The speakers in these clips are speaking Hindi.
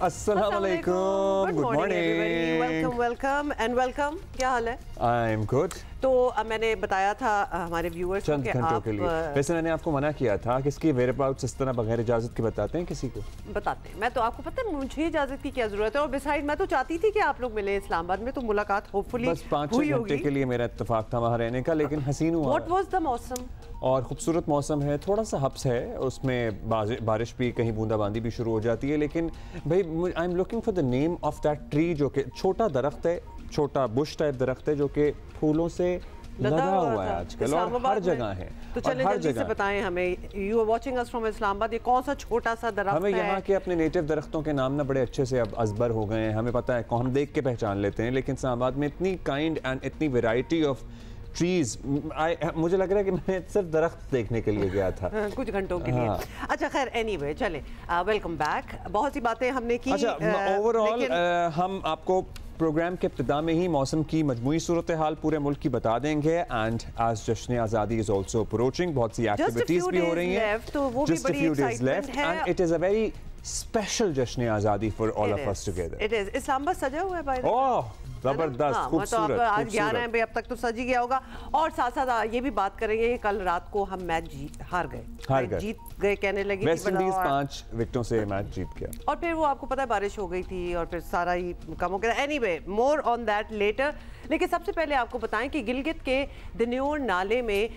अस्सलाम वालेकुम, good morning, welcome and welcome. क्या हाल है? I am good. तो मैंने बताया था हमारे व्यूअर्स को चंद घंटों के लिए, वैसे मैंने आपको मना किया था कि इसकी वेयरअबाउट्स इस तरह बगैर इजाजत के बताते हैं किसी को? बताते हैं। मैं तो आपको पता है मुझे इजाजत की क्या जरूरत है, और बिसाइड मैं तो चाहती थी कि आप लोग मिले इस्लामाबाद में, तो मुलाकात होपफुली बस 5-6 घंटे के लिए मेरा इत्तेफाक था वहाँ रहने का, लेकिन हसीन हुआ। व्हाट वाज द मौसम? और खूबसूरत मौसम है, थोड़ा सा हब्स है, उसमें बारिश भी, कहीं बूंदाबांदी भी शुरू हो जाती है। लेकिन भाई I am looking for the name of that tree, जो कि छोटा दरख्त है, छोटा बुश टाइप दरख्त है जो कि फूलों से लदा हुआ है आजकल और हर जगह है। तो चलिए जल्दी से बताएं हमें, you are watching us from Islamabad, ये कौन सा छोटा सा दरख्त है? हमें यहाँ के अपने नेटिव दरख्तों के नाम ना बड़े अच्छे से अब अजबर हो गए हैं, हमें पता है, हम देख के पहचान लेते हैं, लेकिन इस्लामाबाद में इतनी काइंड एंड इतनी वेराइटी ऑफ ट्रीज, मुझे लग रहा है कि मैं सिर्फ दरख्त देखने के लिए गया था कुछ घंटों के लिए। अच्छा खैर, एनीवे चले, वेलकम बैक। बहुत सी बातें हमने की। अच्छा, ओवरऑल हम आपको प्रोग्राम के इब्तिदा में ही मौसम की मजमूई सूरत हाल पूरे मुल्क की बता देंगे। एंड आज जश्न आज़ादी इज ऑल्सो अप्रोचिंग, बहुत सी एक्टिविटीज भी हो रही हैं, तो वो भी बड़ी एक्साइटमेंट है, and it is a very special जश्न आज़ादी for all of us together. It is. Islamabad सजा हुआ है बाय द वे, जबरदस्त, खूबसूरत। तो आज 11 है भाई, अब तक तो सज ही गया होगा। और साथ साथ ये भी बात करेंगे कि कल रात को हम मैच हार गए, जीत गए कहने लगी, वेस्ट इंडीज 5 विकेटों से मैच जीत गया, और फिर वो आपको पता है बारिश हो गई थी और फिर सारा ही कम हो गया। Anyway, more on that later. लेकिन सबसे पहले आपको बताएं कि गिलगित के दिन्योर नाले में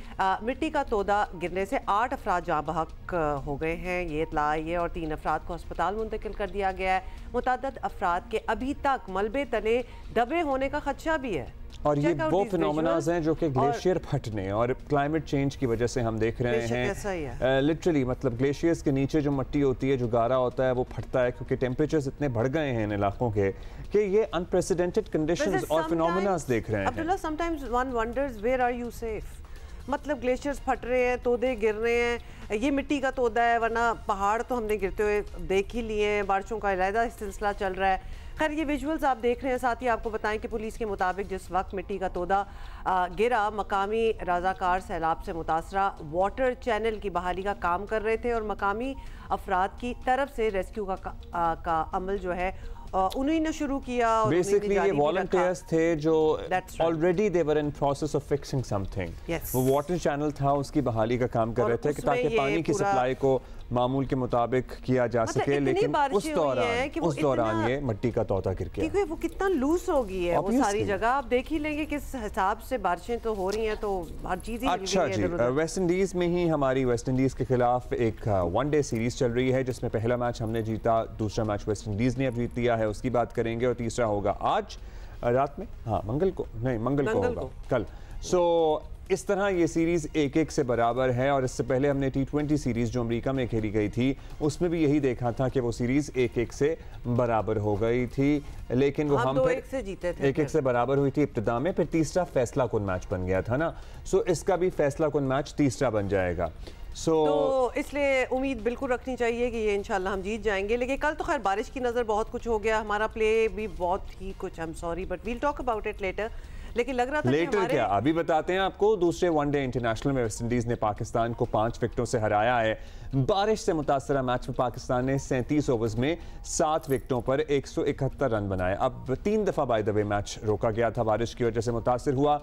मिट्टी का तोदा गिरने से 8 अफराद जाँ बहक हो गए हैं, ये इत्तला आई है, और 3 अफराद को अस्पताल मुंतकिल कर दिया गया है। मुतअद्दिद अफराद के अभी तक मलबे तले दबे होने का खदशा भी है। और ये वो फिनोमेनाज हैं जो कि ग्लेशियर फटने और क्लाइमेट चेंज की वजह से हम देख रहे हैं। लिटरली मतलब ग्लेशियर्स के नीचे जो मिट्टी होती है, जो गारा होता है, वो फटता है क्योंकि टेम्परेचर्स इतने बढ़ गए हैं इन इलाकों के कि ये अनप्रेसिडेंटेड कंडीशंस और फिनोमेनाज देख रहे हैं। Abdullah, sometimes one wonders where are you safe? मतलब ग्लेशियर्स फट रहे हैं, तोदे गिर रहे हैं, ये मिट्टी का तोदा है, वरना पहाड़ तो हमने गिरते हुए देख ही लिए हैं, बारिशों का अलहदा सिलसिला चल रहा है। खैर, ये विजुअल्स आप देख रहे हैं। साथ ही आपको बताएं कि पुलिस के मुताबिक जिस वक्त मिट्टी का तोदा गिरा, मकामी रजाकार सैलाब से मुतासरा वाटर चैनल की बहाली का काम कर रहे थे, और मकामी अफराद की तरफ से रेस्क्यू का अमल जो है उन्हीं ने शुरू किया। बेसिकली ये वॉलंटियर्स थे जो already they were in process of fixing something. वो वाटर चैनल था, उसकी बहाली का काम कर रहे थे ताकि पानी की सप्लाई को मामूल के मुताबिक किया जा सके। लेकिन उस दौरान ये मिट्टी का तोदा गिर गया, क्योंकि वो कितना लूज हो गई है वो सारी जगह। आप देख ही लेंगे किस हिसाब से बारिशें तो हो रही हैं, तो हर चीज ही। अच्छा जी, वेस्ट इंडीज में ही हमारी वेस्ट इंडीज के खिलाफ एक वनडे सीरीज चल रही है, जिसमें पहला मैच हमने जीता, दूसरा मैच वेस्ट इंडीज ने अब जीत लिया है, उसकी बात करेंगे, और तीसरा होगा आज रात में, हाँ मंगल को होगा कल। सो इस तरह ये सीरीज 1-1 से बराबर है, और इससे पहले हमने T20 सीरीज जो अमेरिका में खेली गई थी, उसमें भी यही देखा था कि वो सीरीज 1-1 से बराबर हो गई थी, लेकिन वो हम 2-1 से जीते थे, 1-1 से बराबर हुई थी इब्तिदा में, फिर तीसरा फैसला कुन मैच बन गया था ना। सो इसका भी फैसला कुन मैच तीसरा बन जाएगा। तो इसलिए उम्मीद बिल्कुल रखनी चाहिए कि ये इंशाल्लाह हम जीत जाएंगे। लेकिन कल तो खैर बारिश की नज़र बहुत कुछ हो गया, हमारा प्ले भी बहुत ही कुछ, I am sorry but we'll talk about it later. लेकिन लग रहा था लेटर क्या, अभी बताते हैं आपको। दूसरे वनडे इंटरनेशनल में वेस्ट इंडीज ने पाकिस्तान को 5 विकेटों से हराया है। बारिश से मुतासरा मैच में पाकिस्तान ने 37 ओवर्स में 7 विकेटों पर 171 रन बनाए। अब 3 दफ़ा बाय द वे मैच रोका गया था, बारिश की वजह से मुतासर हुआ।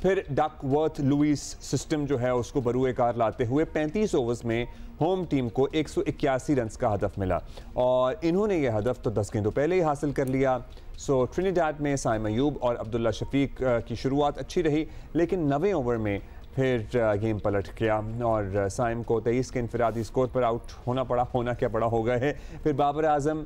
फिर डकवर्थ लुइस सिस्टम जो है उसको बरूए कार लाते हुए 35 ओवर्स में होम टीम को 181 रन का हदफ मिला, और इन्होंने ये हदफ तो 10 गेंदों पहले ही हासिल कर लिया। सो ट्रिनिडाड में साइम अयूब और अब्दुल्ला शफीक की शुरुआत अच्छी रही, लेकिन 90 ओवर में फिर गेम पलट गया और साइम को 23 के इनफरादी स्कोर पर आउट होना पड़ा। होना क्या पड़ा हो गए। फिर बाबर आजम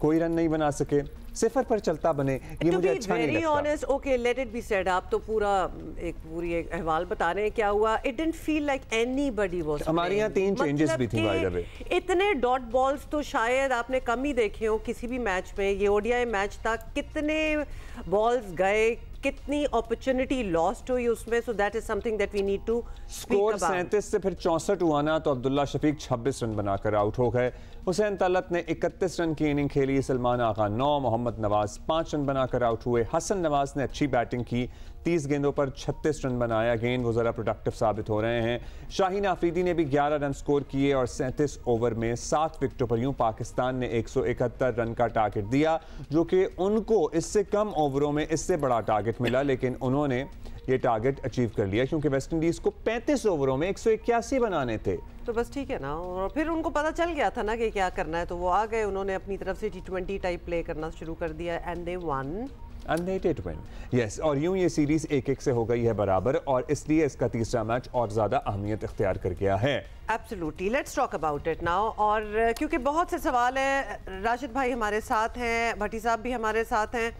कोई रन नहीं बना सके, 0 पर चलता बने, ये मुझे अच्छा नहीं लगता। Honest, okay, let it be said, आप तो पूरी एक अहवाल बता रहे हैं क्या हुआ। It didn't feel like anybody was. हमारे यहाँ 3 चेंजेस भी थी बाय द वे। इतने डॉट बॉल्स तो शायद आपने कम ही देखे हो किसी भी मैच में। ये ओडीआई मैच था, कितने बॉल्स गए, कितनी अपॉर्चुनिटी लॉस्ट हुई उसमें, so that is something that we need to score 37 से फिर 64 हुआ ना, तो अब्दुल्ला शफीक 26 रन बनाकर आउट हो गए। हुसैन तलत ने 31 रन की इनिंग खेली, सलमान आगा 9, मोहम्मद नवाज 5 रन बनाकर आउट हुए। हसन नवाज ने अच्छी बैटिंग की, 30 गेंदों पर 36 रन बनाया। गेंद वो ज़रा प्रोडक्टिव साबित हो रहे हैं। शाहीन आफरीदी ने भी 11 रन स्कोर किए और 37 ओवर में 7 विकेटों पर यूं पाकिस्तान ने 171 रन का टारगेट दिया, जो कि उनको इससे कम ओवरों में इससे बड़ा टारगेट मिला, लेकिन उन्होंने ये टारगेट अचीव कर लिया क्योंकि वेस्ट इंडीज को 35 ओवरों में 181 बनाने थे। तो बस ठीक है ना, और फिर उनको पता चल गया था ना कि क्या करना है, तो वो आ गए, उन्होंने अपनी तरफ से T20 टाइप प्ले करना शुरू कर दिया and they one. And they did win. Yes, और यूं ये सीरीज 1-1 से हो गई है बराबर, और इसलिए इसका तीसरा मैच और ज्यादा अहमियत इख्तियार कर गया है। Absolutely, let's talk about it now। और क्योंकि बहुत से सवाल हैं, राशिद भाई हमारे साथ हैं, भट्टी साहब भी हमारे साथ हैं।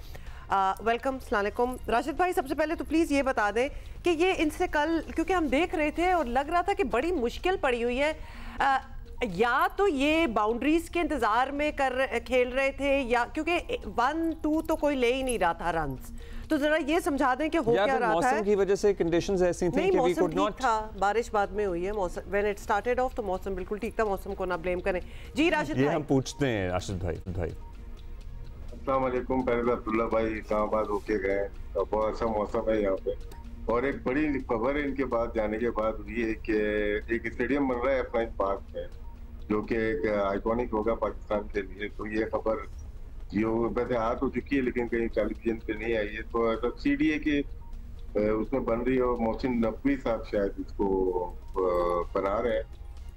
वेलकम, अस्सलाम वालेकुम। राशिद भाई, सबसे पहले तो प्लीज़ ये बता दें कि ये इनसे कल, क्योंकि हम देख रहे थे और लग रहा था कि बड़ी मुश्किल पड़ी हुई है, या तो ये बाउंड्रीज के इंतजार में खेल रहे थे, या क्योंकि 1-2 तो कोई ले ही नहीं रहा था रन्स, तो जरा ये समझा दें कि हो क्या रहा था। मौसम की वजह से कंडीशंस ऐसी थी कि वी कुड नॉट था, बारिश बाद में हुई है, मौसम व्हेन इट स्टार्टेड ऑफ तो मौसम बिल्कुल ठीक था, मौसम को ना ब्लेम करें। जी राशिद भाई, हम पूछते हैं राशिद भाई। अस्सलाम वालेकुम। पहले तो अब्दुल्ला भाई इस्लामाबाद होके गए, तो बहुत अच्छा मौसम है यहाँ पे, और एक बड़ी खबर है इनके बाद जाने के बाद हुई है कि एक स्टेडियम बन रहा है अपना पार्क में, जो कि एक आइकॉनिक होगा पाकिस्तान के लिए। तो ये खबर जो वैसे हाथ हो चुकी है लेकिन कहीं टेलीविजन पे नहीं आई है, तो CDA के उसमें बन रही है, और मोहसिन नकवी साहब शायद इसको बना रहे हैं,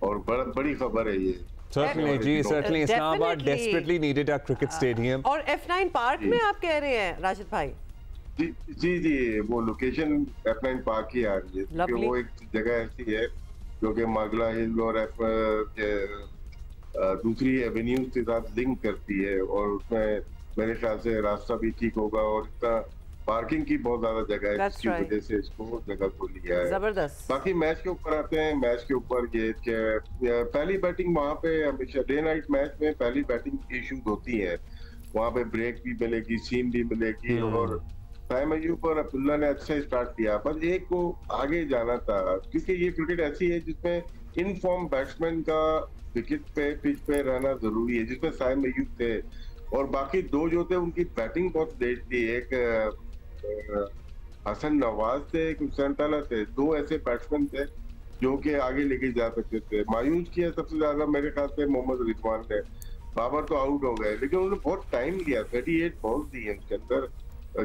और बड़ी खबर है ये। Certainly, ji, certainly Islamabad desperately needed a cricket stadium। और F9 पार्क में आप कह रहे हैं राशिद भाई? जी, वो लोकेशन F9 पार्क ही आ रही है, क्योंकि वो एक जगह ऐसी है जो कि मागला हिल और दूसरी एवेन्यूज के साथ लिंक करती है, और उसमें मेरे ख्याल से रास्ता भी ठीक होगा, और इतना पार्किंग की बहुत ज्यादा जगह है, जिसकी वजह से इसको जगह को लिया है। जबरदस्त। बाकी मैच के ऊपर आते हैं। मैच के ऊपर ये पहली बैटिंग वहाँ पे हमेशा डे नाइट मैच में पहली बैटिंग इश्यूज होती है, वहाँ पे ब्रेक भी मिलेगी, सीम भी मिलेगी, और साइम अयूब और अब्दुल्ला ने अच्छा स्टार्ट किया, पर एक को आगे जाना था, क्योंकि ये क्रिकेट ऐसी है जिसमें इन फॉर्म बैट्समैन का विकेट पे पिच पे रहना जरूरी है, जिसमें साइम अयूब थे, और बाकी दो जो थे उनकी बैटिंग बहुत तेज थी। एक हसन नवाज थे, एक हुसैन तलत थे, दो ऐसे बैट्समैन थे जो कि आगे लेके जा सकते थे। मायूस किया सबसे ज्यादा मेरे ख्याल से मोहम्मद रिजवान ने। बाबर तो आउट हो गए, लेकिन उन्होंने बहुत टाइम लिया, 38 बॉल दी है उसके अंदर,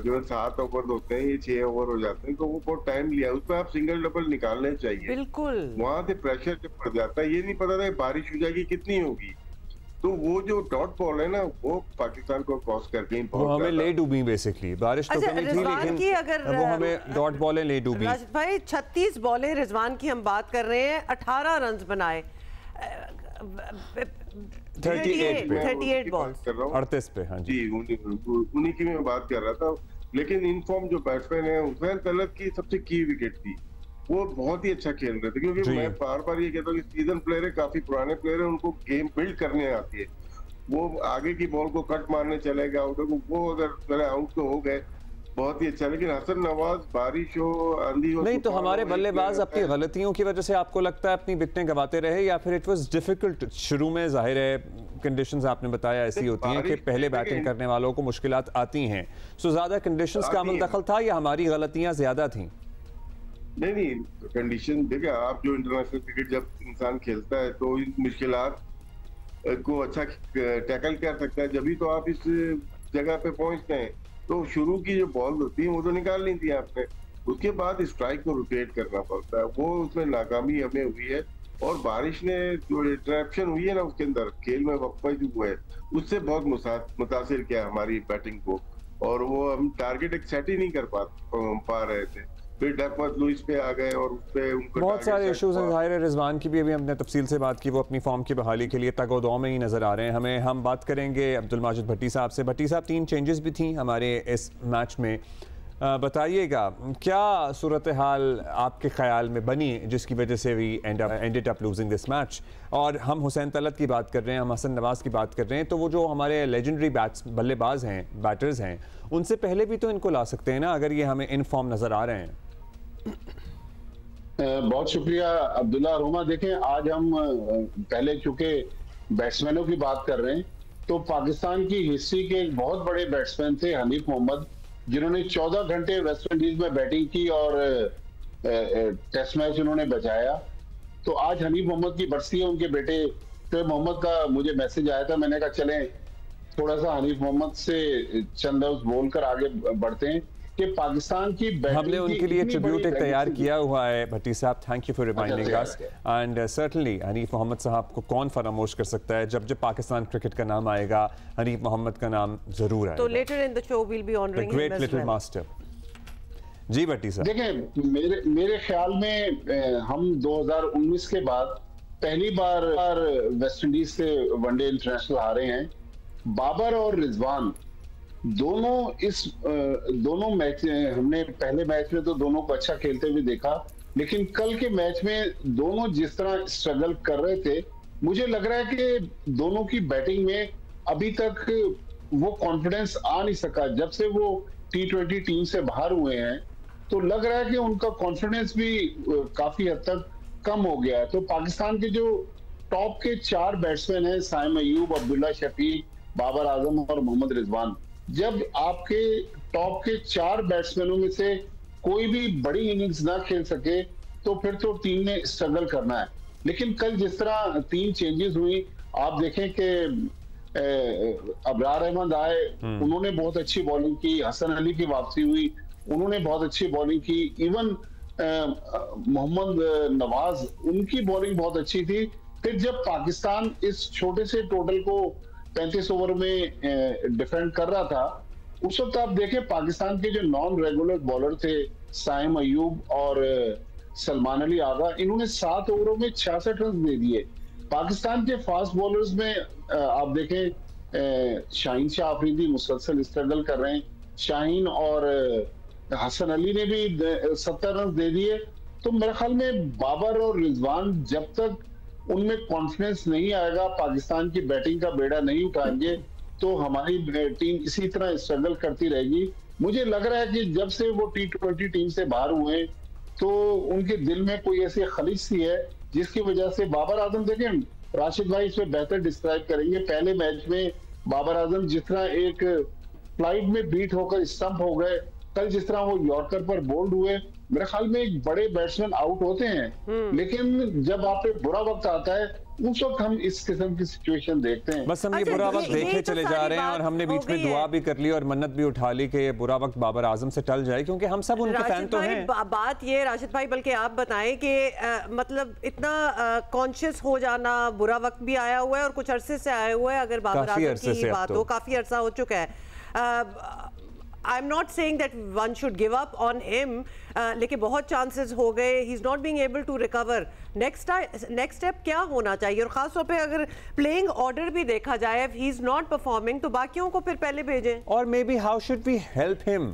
जो 7 ओवर होते हैं, ये 6 ओवर हो जाते हैं, तो वो बहुत टाइम लिया, उसमें आप सिंगल डबल निकालने चाहिए। बिल्कुल, वहां से प्रेशर जब पड़ जाता है, ये नहीं पता था बारिश हो जाएगी कितनी होगी, तो वो जो डॉट बॉल है ना, वो पाकिस्तान को क्रॉस करके ही वो हमें ले डूबी, बेसिकली बारिश तो कमी थी, लेकिन अगर वो हमें डॉट बॉलें ले डूबी। राशिद भाई, 36 बॉलें रिजवान की हम बात कर रहे हैं, 18 रन बनाए, 38 बॉल 38 पे। हाँ जी, उन्हीं की मैं बात कर रहा था। लेकिन इनफॉर्म जो बैट्समैन है, हुसैन तलत की सबसे की विकेट थी, वो बहुत ही अच्छा खेल रहे थे, क्योंकि मैं बार बार ये कहता हूँ कि सीजन प्लेयर है, काफी पुराने प्लेयर है, उनको गेम बिल्ड करने आती है। वो आगे की बॉल को कट मारने चले गए आउट, वो अगर आउट तो हो गए, बहुत ही अच्छा। लेकिन हसन नवाज, बारिश हो, आंधी हो, नहीं तो हमारे बल्लेबाज अपनी गलतियों की वजह से आपको लगता है अपनी विकेटें गवाते रहे, या फिर इट वाज डिफिकल्ट शुरू में? जाहिर है कंडीशंस आपने बताया ऐसी होती हैं कि पहले बैटिंग करने वालों को मुश्किलात आती हैं, सो ज्यादा कंडीशंस का अमल दखल था या हमारी गलतियां ज्यादा थी? नहीं, कंडीशन देखिए, आप जो इंटरनेशनल क्रिकेट जब इंसान खेलता है तो इन मुश्किलात को अच्छा टैकल कर सकता है, जब भी तो आप इस जगह पे पहुंचते हैं। तो शुरू की जो बॉल होती है वो तो निकाल ली थी आपने, उसके बाद स्ट्राइक को रोटेट करना पड़ता है, वो उसमें नाकामी हमें हुई है। और बारिश ने जो इंटरप्शन हुई है ना उसके अंदर, खेल में वक्फा जो हुआ है, उससे बहुत मुतासिर किया हमारी बैटिंग को, और वो हम टारगेट एक सेट ही नहीं कर पा रहे थे। फिर डेफमत लुइस पे आ गए, और उस पे उनको बहुत सारे इश्यूज हैं। जाहिर है रिजवान की भी अभी हमने तफसील से बात की, वो अपनी फॉर्म की बहाली के लिए तगोदौ में ही नजर आ रहे हैं हमें। हम बात करेंगे अब्दुल माजिद भट्टी साहब से। भट्टी साहब, 3 चेंजेस भी थी हमारे इस मैच में, बताइएगा क्या सूरत हाल आपके ख्याल में बनी जिसकी वजह से we ended up losing this match. और हम हुसैन तलत की बात कर रहे हैं, हम हसन नवाज की बात कर रहे हैं, तो वो जो हमारे लेजेंडरी बल्लेबाज हैं, बैटर्स हैं, उनसे पहले भी तो इनको ला सकते हैं ना, अगर ये हमें इन फॉर्म नजर आ रहे हैं। बहुत शुक्रिया अब्दुल्ला रोमा। देखें, आज हम पहले चूंकि बैट्समैनों की बात कर रहे हैं, तो पाकिस्तान की हिस्ट्री के एक बहुत बड़े बैट्समैन थे हनीफ मोहम्मद, जिन्होंने 14 घंटे वेस्ट इंडीज में बैटिंग की और टेस्ट मैच उन्होंने बचाया। तो आज हनीफ मोहम्मद की बरसी है। उनके बेटे तो मोहम्मद का मुझे मैसेज आया था, मैंने कहा चलें थोड़ा सा हनीफ मोहम्मद से चंद लफ्ज़ बोलकर आगे बढ़ते हैं कि पाकिस्तान की हमने उनके लिए ट्रिब्यूट एक तैयार किया हुआ है। भट्टी साहब, thank you for reminding us, and certainly Hanif Mohammad साहब को कौन फरामोश कर सकता है। जब जब पाकिस्तान क्रिकेट का नाम आएगा, हनीफ मोहम्मद का नाम जरूर आएगा। तो later in the show we will be honouring great little master. जी भट्टी साहब, देखें, मेरे ख्याल में हम 2019 के बाद पहली बार वेस्ट इंडीज से वनडे इंटरनेशनल हारे हैं। बाबर और रिजवान दोनों मैच हमने पहले मैच में तो दोनों को अच्छा खेलते हुए देखा, लेकिन कल के मैच में दोनों जिस तरह स्ट्रगल कर रहे थे, मुझे लग रहा है कि दोनों की बैटिंग में अभी तक वो कॉन्फिडेंस आ नहीं सका। जब से वो T20 टीम से बाहर हुए हैं तो लग रहा है कि उनका कॉन्फिडेंस भी काफी हद तक कम हो गया है। तो पाकिस्तान के जो टॉप के 4 बैट्समैन हैं, साइम अयूब, अब्दुल्ला शफीक, बाबर आजम और मोहम्मद रिजवान, जब आपके टॉप के 4 बैट्समैनों में से कोई भी बड़ी इनिंग्स ना खेल सके तो फिर तो टीम ने स्ट्रगल करना है। लेकिन कल जिस तरह 3 चेंजेस हुई, आप देखें कि अबरार अहमद आए, उन्होंने बहुत अच्छी बॉलिंग की। हसन अली की वापसी हुई, उन्होंने बहुत अच्छी बॉलिंग की। इवन मोहम्मद नवाज, उनकी बॉलिंग बहुत अच्छी थी। फिर जब पाकिस्तान इस छोटे से टोटल को 35 ओवर में डिफेंड कर रहा था, उस वक्त आप देखें पाकिस्तान के जो नॉन रेगुलर बॉलर थे, साइम अयूब और सलमान अली आगा, इन्होंने 7 ओवरों में 66 रन दे दिए। पाकिस्तान के फास्ट बॉलर्स में आप देखें शाहीन शाह आफरीदी मुसलसल स्ट्रगल कर रहे हैं। शाहीन और हसन अली ने भी 70 रन दे दिए। तो मेरे ख्याल में बाबर और रिजवान जब तक उनमें कॉन्फिडेंस नहीं आएगा, पाकिस्तान की बैटिंग का बेड़ा नहीं उठाएंगे, तो हमारी टीम इसी तरह स्ट्रगल करती रहेगी। मुझे लग रहा है कि जब से वो T20 टीम से बाहर हुए तो उनके दिल में कोई ऐसी खलीज सी है जिसकी वजह से बाबर आजम, देखें राशिद भाई इसमें बेहतर डिस्क्राइब करेंगे, पहले मैच में बाबर आजम जिस तरह एक फ्लाइट में बीट होकर स्टंप हो गए, कल जिस तरह वो यॉर्कर पर बोल्ड हुए, मेरे ख्याल में एक बड़े बैट्समैन आउट होते हैं, लेकिन जब आप पे बुरा वक्त आता है उस वक्त हम इस किस्म की सिचुएशन देखते हैं। बस हम ये बुरा वक्त देखे चले जा रहे हैं और हमने बीच में दुआ भी कर ली और मन्नत भी उठा ली कि ये बुरा वक्त बाबर आजम से टल जाए, क्योंकि हम सब उनके फैन तो हैं। बात ये राशिद भाई, बल्कि आप बताएं कि मतलब इतना कॉन्शियस हो जाना, बुरा वक्त भी आया हुआ है और कुछ अरसे से आया हुआ है। अगर बाबर आजम की बात हो, काफी अरसा हो चुका है। I'm not saying that one should give up on him, लेकिन बहुत चांसेस हो गए, he is not being able to recover. Next step क्या होना चाहिए? और खास तौर पे अगर प्लेइंग ऑर्डर भी देखा जाए, if he is not performing, तो बाकियों को फिर पहले भेजें। और maybe how should we help him?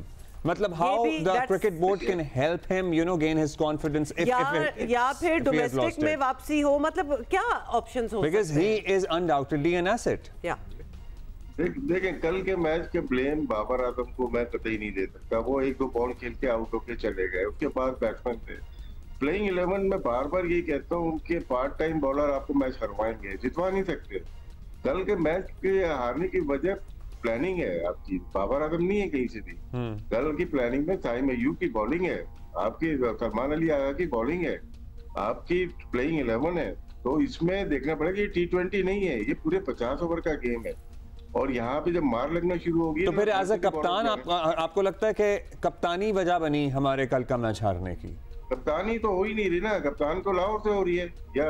मतलब how the cricket board can help him, you know, gain his confidence या फिर डोमेस्टिक में वापसी हो, मतलब क्या ऑप्शंस हो सकते हैं? Because he is undoubtedly an asset. Yeah. देखें, कल के मैच के ब्लेम बाबर आजम को मैं कतई नहीं दे सकता। वो 1-2 बॉल खेल के आउट होके चले गए, उसके पास बैट्समैन थे। प्लेइंग 11 में बार बार यही कहता हूँ, उनके पार्ट टाइम बॉलर आपको मैच हरवाएंगे, जितवा नहीं सकते। कल के मैच के हारने की वजह प्लानिंग है आपकी, बाबर आजम नहीं है कहीं से भी। कल की प्लानिंग में साइम अयूब की बॉलिंग है, आपकी सलमान अली आगा की बॉलिंग है, आपकी प्लेइंग 11 है। तो इसमें देखना पड़ेगा ये T20 नहीं है, ये पूरे 50 ओवर का गेम है। और यहाँ पे जब मार लगना शुरू होगी तो फिर एज अ कप्तान आपको लगता है कि कप्तानी वजह बनी हमारे कल का मैच हारने की? कप्तानी तो हो ही नहीं रही ना, कप्तान तो लाहौर से हो रही है या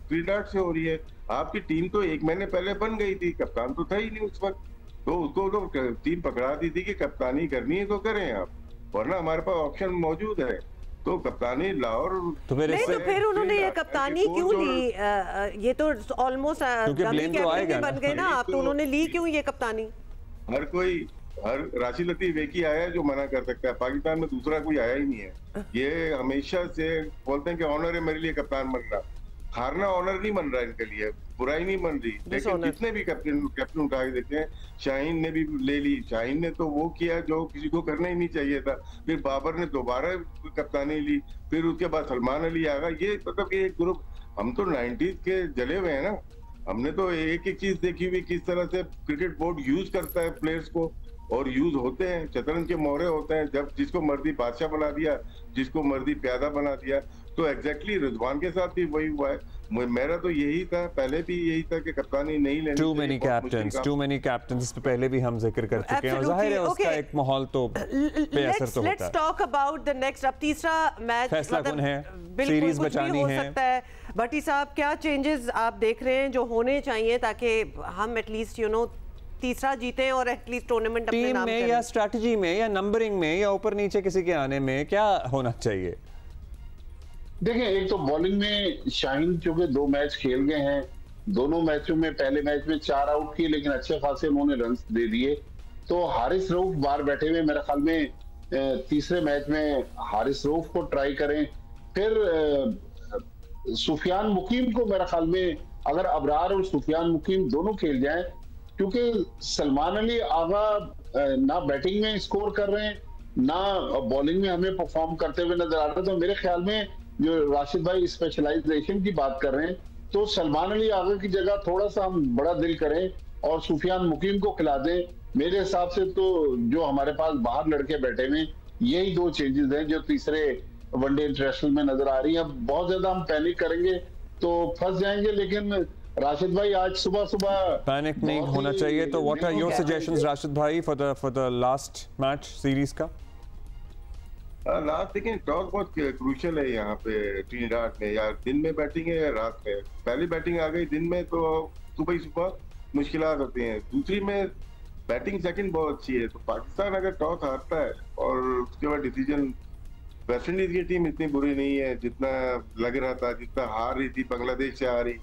ट्रिनिडाद से हो रही है। आपकी टीम तो 1 महीने पहले बन गई थी, कप्तान तो था ही नहीं उस वक्त, तो उसको तो टीम पकड़ा दी थी कि कप्तानी करनी है तो करें आप, वरना हमारे पास ऑप्शन मौजूद है। तो कप्तानी लाहौर तो फिर उन्होंने ये कप्तानी क्यों ली? ये तो ऑलमोस्ट बन गए ना आप, तो उन्होंने ली क्यों ये कप्तानी? हर कोई हर राशिद लतीफ एक ही आया है जो मना कर सकता है, पाकिस्तान में दूसरा कोई आया ही नहीं है। ये हमेशा से बोलते हैं कि ऑनर है मेरे लिए कप्तान बनना, हारना ऑनर नहीं बन रहा इनके लिए, बुराई नहीं बन रही। लेकिन जितने भी कैप्टन उठा के देते हैं, शाहीन ने भी ले ली, शाहीन ने तो वो किया जो किसी को करना ही नहीं चाहिए था, फिर बाबर ने दोबारा कप्तानी ली, फिर उसके बाद सलमान अली आ गया। ये मतलब ये ग्रुप, हम तो 90s के जले हुए हैं ना, हमने तो एक एक चीज देखी हुई किस तरह से क्रिकेट बोर्ड यूज करता है प्लेयर्स को, और यूज होते हैं, शतरंज के मोहरे होते हैं, जब जिसको मर्जी बादशाह बना दिया, जिसको मर्जी प्यादा बना दिया। तो एग्जैक्टली रिजवान के साथ भी वही हुआ है। मेरा तो यही था, पहले भी यही था कि कप्तानी नहीं लेनी। टू मेनी कैप्टन्स इस पे पहले भी हम जिक्र कर चुके हैं, और जाहिर है उसका एक माहौल तो बेअसर तो होता है। Let's talk about the next. अब तीसरा मैच फैसला कौन है, सीरीज बचानी है। भट्टी साहब, क्या चेंजेस आप देख रहे हैं जो होने चाहिए ताकि हम एटलीस्ट तीसरा जीते और एटलीस्ट टूर्नामेंट अपने नाम में, या स्ट्रैटेजी में, या नंबरिंग में, या ऊपर नीचे किसी के आने में क्या होना चाहिए? देखिए, एक तो बॉलिंग में शाहीन चूंकि 2 मैच खेल गए हैं, दोनों मैचों में पहले मैच में 4 आउट किए, लेकिन अच्छे खासे उन्होंने रन दे दिए। तो हारिस रऊफ बाहर बैठे हुए, मेरे ख्याल में तीसरे मैच में हारिस रऊफ को ट्राई करें। फिर सुफियान मुकीम को मेरे ख्याल में अगर अबरार और सुफियान मुकीम दोनों खेल जाएं, क्योंकि सलमान अली आगा ना बैटिंग में स्कोर कर रहे हैं ना बॉलिंग में हमें परफॉर्म करते हुए नजर आ रहे हैं। तो मेरे ख्याल में जो राशिद भाई स्पेशलाइजेशन की बात कर रहे हैं, तो सलमान अली आगा की जगह थोड़ा सा हम बड़ा दिल करें और सुफियान मुकीम को खिला दें। मेरे हिसाब से तो जो हमारे पास बाहर लड़के बैठे हुए, यही 2 चेंजेस हैं जो तीसरे वनडे इंटरनेशनल में नजर आ रही है। अब बहुत ज्यादा हम पैनिक करेंगे तो फंस जाएंगे, लेकिन राशिद भाई आज सुबह पैनिक नहीं होना चाहिए। तो what are your suggestions Rashid भाई for the last match series का? लास्ट देखिए, टॉस बहुत क्रूशियल है यहाँ पे ट्रिनिडाड में, यार दिन में बैटिंग है या रात में। पहली बैटिंग आ गई दिन में तो सुबह ही सुबह मुश्किलात होती हैं, दूसरी में बैटिंग सेकंड बहुत अच्छी है। तो पाकिस्तान अगर टॉस हारता है और उसके बाद डिसीजन, वेस्ट इंडीज की टीम इतनी बुरी नहीं है जितना लग रहा था, जितना हार रही थी, बांग्लादेश से हारी,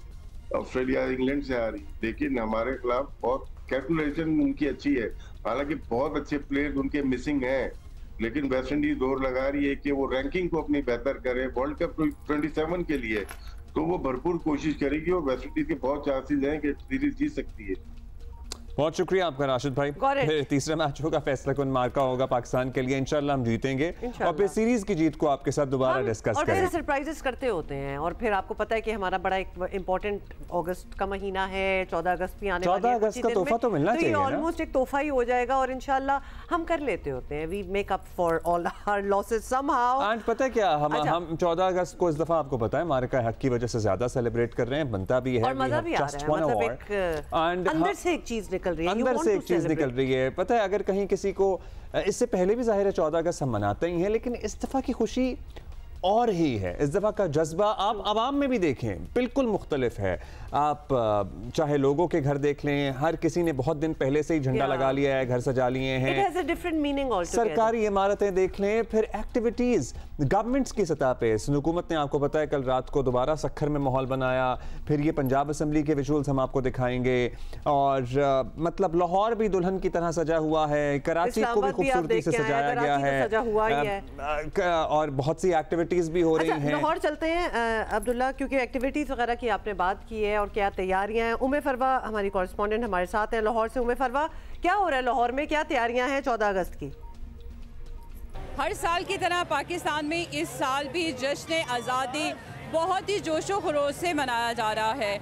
ऑस्ट्रेलिया इंग्लैंड से हारी, लेकिन हमारे खिलाफ बहुत कैलकुलेशन उनकी अच्छी है। हालांकि बहुत अच्छे प्लेयर्स उनके मिसिंग हैं, लेकिन वेस्ट इंडीज जोर लगा रही है कि वो रैंकिंग को अपनी बेहतर करे वर्ल्ड कप 27 के लिए, तो वो भरपूर कोशिश करेगी और वेस्ट इंडीज के बहुत चांसेस हैं कि सीरीज जीत सकती है। बहुत शुक्रिया आपका राशिद भाई। तीसरा मैच होगा, फैसला कुन मार्का होगा पाकिस्तान के लिए। इंशाल्लाह हम जीतेंगे और फिर सीरीज की जीत को आपके साथ दोबारा डिस्कस करेंगे। और सरप्राइजेस करते होते हैं, और फिर आपको पता है कि हमारा बड़ा एक इंपॉर्टेंट अगस्त का महीना है, 14 अगस्त भी आने वाली है। 14 अगस्त का तोहफा तो मिलना चाहिए ना, ऑलमोस्ट एक तोहफा ही हो जाएगा और इंशाल्लाह हम कर लेते होते हैं। We make up for all our losses somehow. And पता है क्या, हम 14 अगस्त को इस दफा आपको पता है मार्का हक की वजह से ज्यादा सेलिब्रेट कर रहे हैं, बनता भी है और मजा भी आ रहा है। मतलब एक अंदर से एक चीज निकल रही है, अंदर से चीज निकल रही है। पता है, अगर कहीं किसी को, इससे पहले भी जाहिर है 14 अगस्त हम मनाते ही हैं, लेकिन इस दफा की खुशी और ही है। इस दफा का जज्बा आप आवाम में भी देखें, बिल्कुल मुख्तलिफ है। आप चाहे लोगों के घर देख लें, हर किसी ने बहुत दिन पहले से ही झंडा लगा लिया है, घर सजा लिए हैं। सरकारी इमारतें देख लें, फिर एक्टिविटीज गवर्नमेंट्स की सतह पे। हुकूमत ने आपको पता है कल रात को दोबारा सखर में माहौल बनाया, फिर ये पंजाब असम्बली के विजुअल्स हम आपको दिखाएंगे। और मतलब लाहौर भी दुल्हन की तरह सजा हुआ है, कराची को भी खूबसूरती से सजाया गया है, और बहुत सी एक्टिविटीज भी हो रही हैं। लाहौर चलते हैं अब्दुल्ला, क्योंकि एक्टिविटीज वगैरह की आपने बात की है और क्या तैयारियां हैं। उमे फरवा हमारी कॉरेस्पॉन्डेंट हमारे साथ हैं लाहौर से। उमे फरवा, क्या हो रहा है लाहौर में, क्या तैयारियां हैं 14 अगस्त की? हर साल की तरह पाकिस्तान में इस साल भी जश्न आज़ादी बहुत ही जोशो खरोश से मनाया जा रहा है।